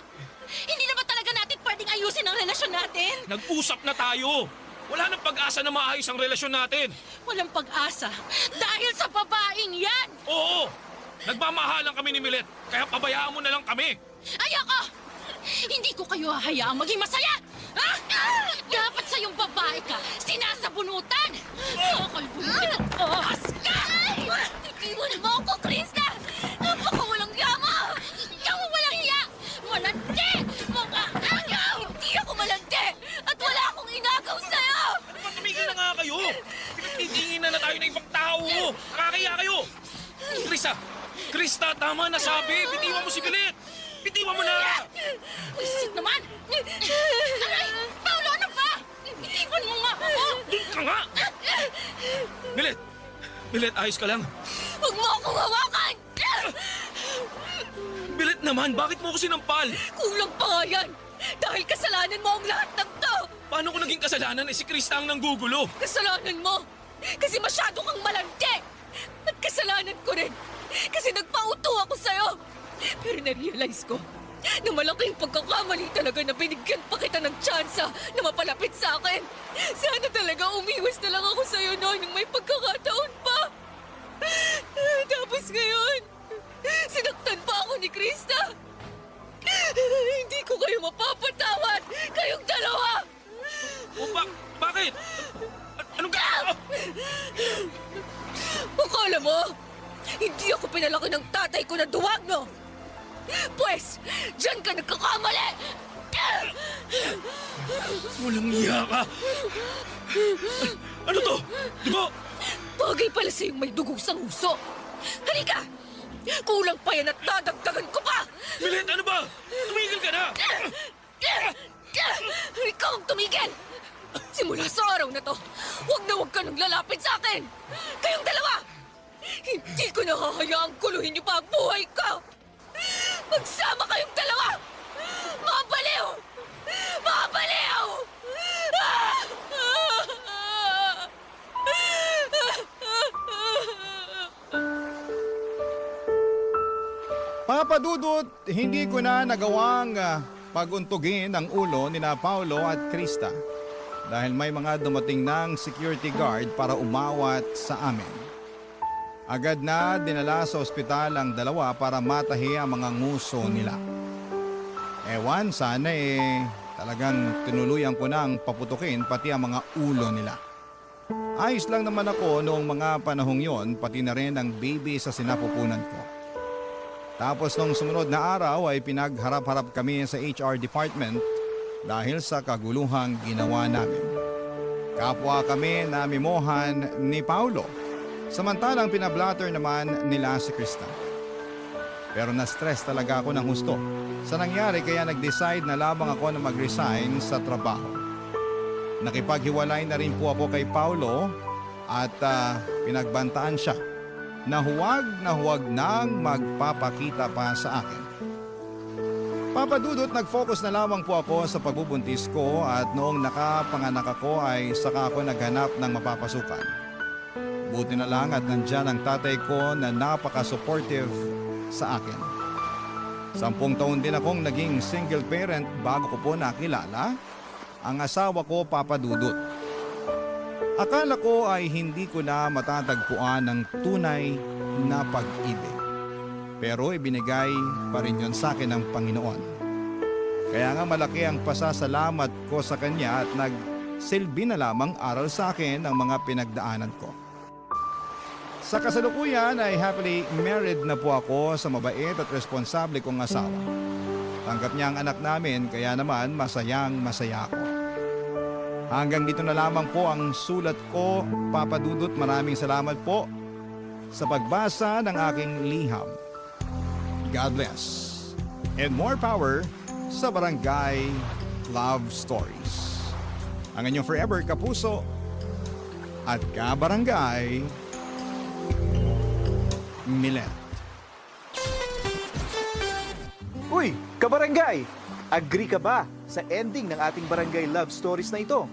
tapusin ang relasyon natin. Nag-usap na tayo! Wala nang pag-asa na maayos ang relasyon natin! Walang pag-asa dahil sa babaeng yan. Oo! Nagmamahalan kami ni Milet, kaya pabayaan mo na lang kami! Ayoko! Hindi ko kayo hahayaang maging masaya! Ha? Dapat sa yung babae ka, sinasabunutan! Kakalbunutan at ahas ka! Iwan mo ako, Krista! Napakawalang yama! Ikaw ang walang hiya! Malandi! Mga agaw! Hindi ako malandi! At wala akong inagaw sa'yo! Ano ba, tumigil na nga kayo? Pinagtitingin na tayo ng ibang tao! Nakakaya kayo! Krista, tama na sabi! Bitiwan mo si Milet! Bitiwan mo na! Wisit naman! Aray! Paulo, ano ba? Itiwan mo nga ako! Doon ka nga! Milet, ayos ka lang? Huwag mo akong hawakan! Milet naman, bakit mo ako sinampal? Kulang pa nga yan! Dahil kasalanan mo ang lahat ng to! Paano ko naging kasalanan si Krista ang nanggugulo? Kasalanan mo! Kasi masyado kang malandi! At kasalanan ko rin! Kasi nagpauto ako sa'yo! Pero na-realize ko na malaking pagkakamali talaga na binigyan pa kita ng tsansa na mapalapit sa akin. Sana talaga umiwas na lang ako sa'yo noon nung may pagkakataon pa. Tapos ngayon, sinaktan pa ako ni Krista. Hindi ko kayo mapapatawad! Kayong dalawa! O bakit? Anong Akala mo, hindi ako pinalaki ng tatay ko na duwag, no? Pwes, dyan ka nagkakamali! Walang iya ka! Ano to? Di ba? Bagay pala sa'yong may dugusang uso. Halika! Kulang pa yan at dadagdagan ko pa! Milet, ano ba? Tumigil ka na! Ikaw ang tumigil! Simula sa araw na to, huwag ka nang lalapit sa akin! Kayong dalawa! Hindi ko nahahayaang kuluhin niyo pa ang buhay ko! Magsama kayong dalawa! Mga baliw! Mga baliw! Papa Dudut, hindi ko na nagawang paguntugin ang ulo ni na Paulo at Krista dahil may mga dumating ng security guard para umawat sa amin. Agad na dinala sa ospital ang dalawa para matahi ang mga nguso nila. Ewan, sana talagang tinuluyan ko nang paputukin pati ang mga ulo nila. Ayos lang naman ako noong mga panahong yon, pati na rin ang baby sa sinapupunan ko. Tapos nung sumunod na araw ay pinagharap-harap kami sa HR department dahil sa kaguluhang ginawa namin. Kapwa kami na mimohan ni Paulo, samantalang pinablatter naman nila si Krista. Pero na-stress talaga ako ng husto sa nangyari kaya nag-decide na labang ako na mag-resign sa trabaho. Nakipaghiwalay na rin po ako kay Paulo at pinagbantaan siya na huwag nang magpapakita pa sa akin. Papa Dudut, nag-focus na lamang po ako sa pagbubuntis ko at noong nakapanganak ako ay saka ako naghanap ng mapapasukan. Buti na lang at nandyan ang tatay ko na napaka-supportive sa akin. 10 taon din akong naging single parent bago ko po nakilala ang asawa ko, Papa Dudut. Akala ko ay hindi ko na matatagpuan ng tunay na pag-ibig. Pero ibinigay pa rin yon sa akin ng Panginoon. Kaya nga malaki ang pasasalamat ko sa Kanya at nagsilbi na lamang aral sa akin ang mga pinagdaanan ko. Sa kasalukuyan ay happily married na po ako sa mabait at responsable kong asawa. Tanggap niya ang anak namin kaya naman masayang masaya ako. Hanggang dito na lamang po ang sulat ko, Papa Dudut. Maraming salamat po sa pagbasa ng aking liham. God bless. And more power sa Barangay Love Stories. Ang inyong forever kapuso at kabarangay, Milet. Uy, kabarangay! Agree ka ba sa ending ng ating Barangay Love Stories na ito?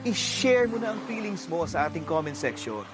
I-share mo na ang feelings mo sa ating comment section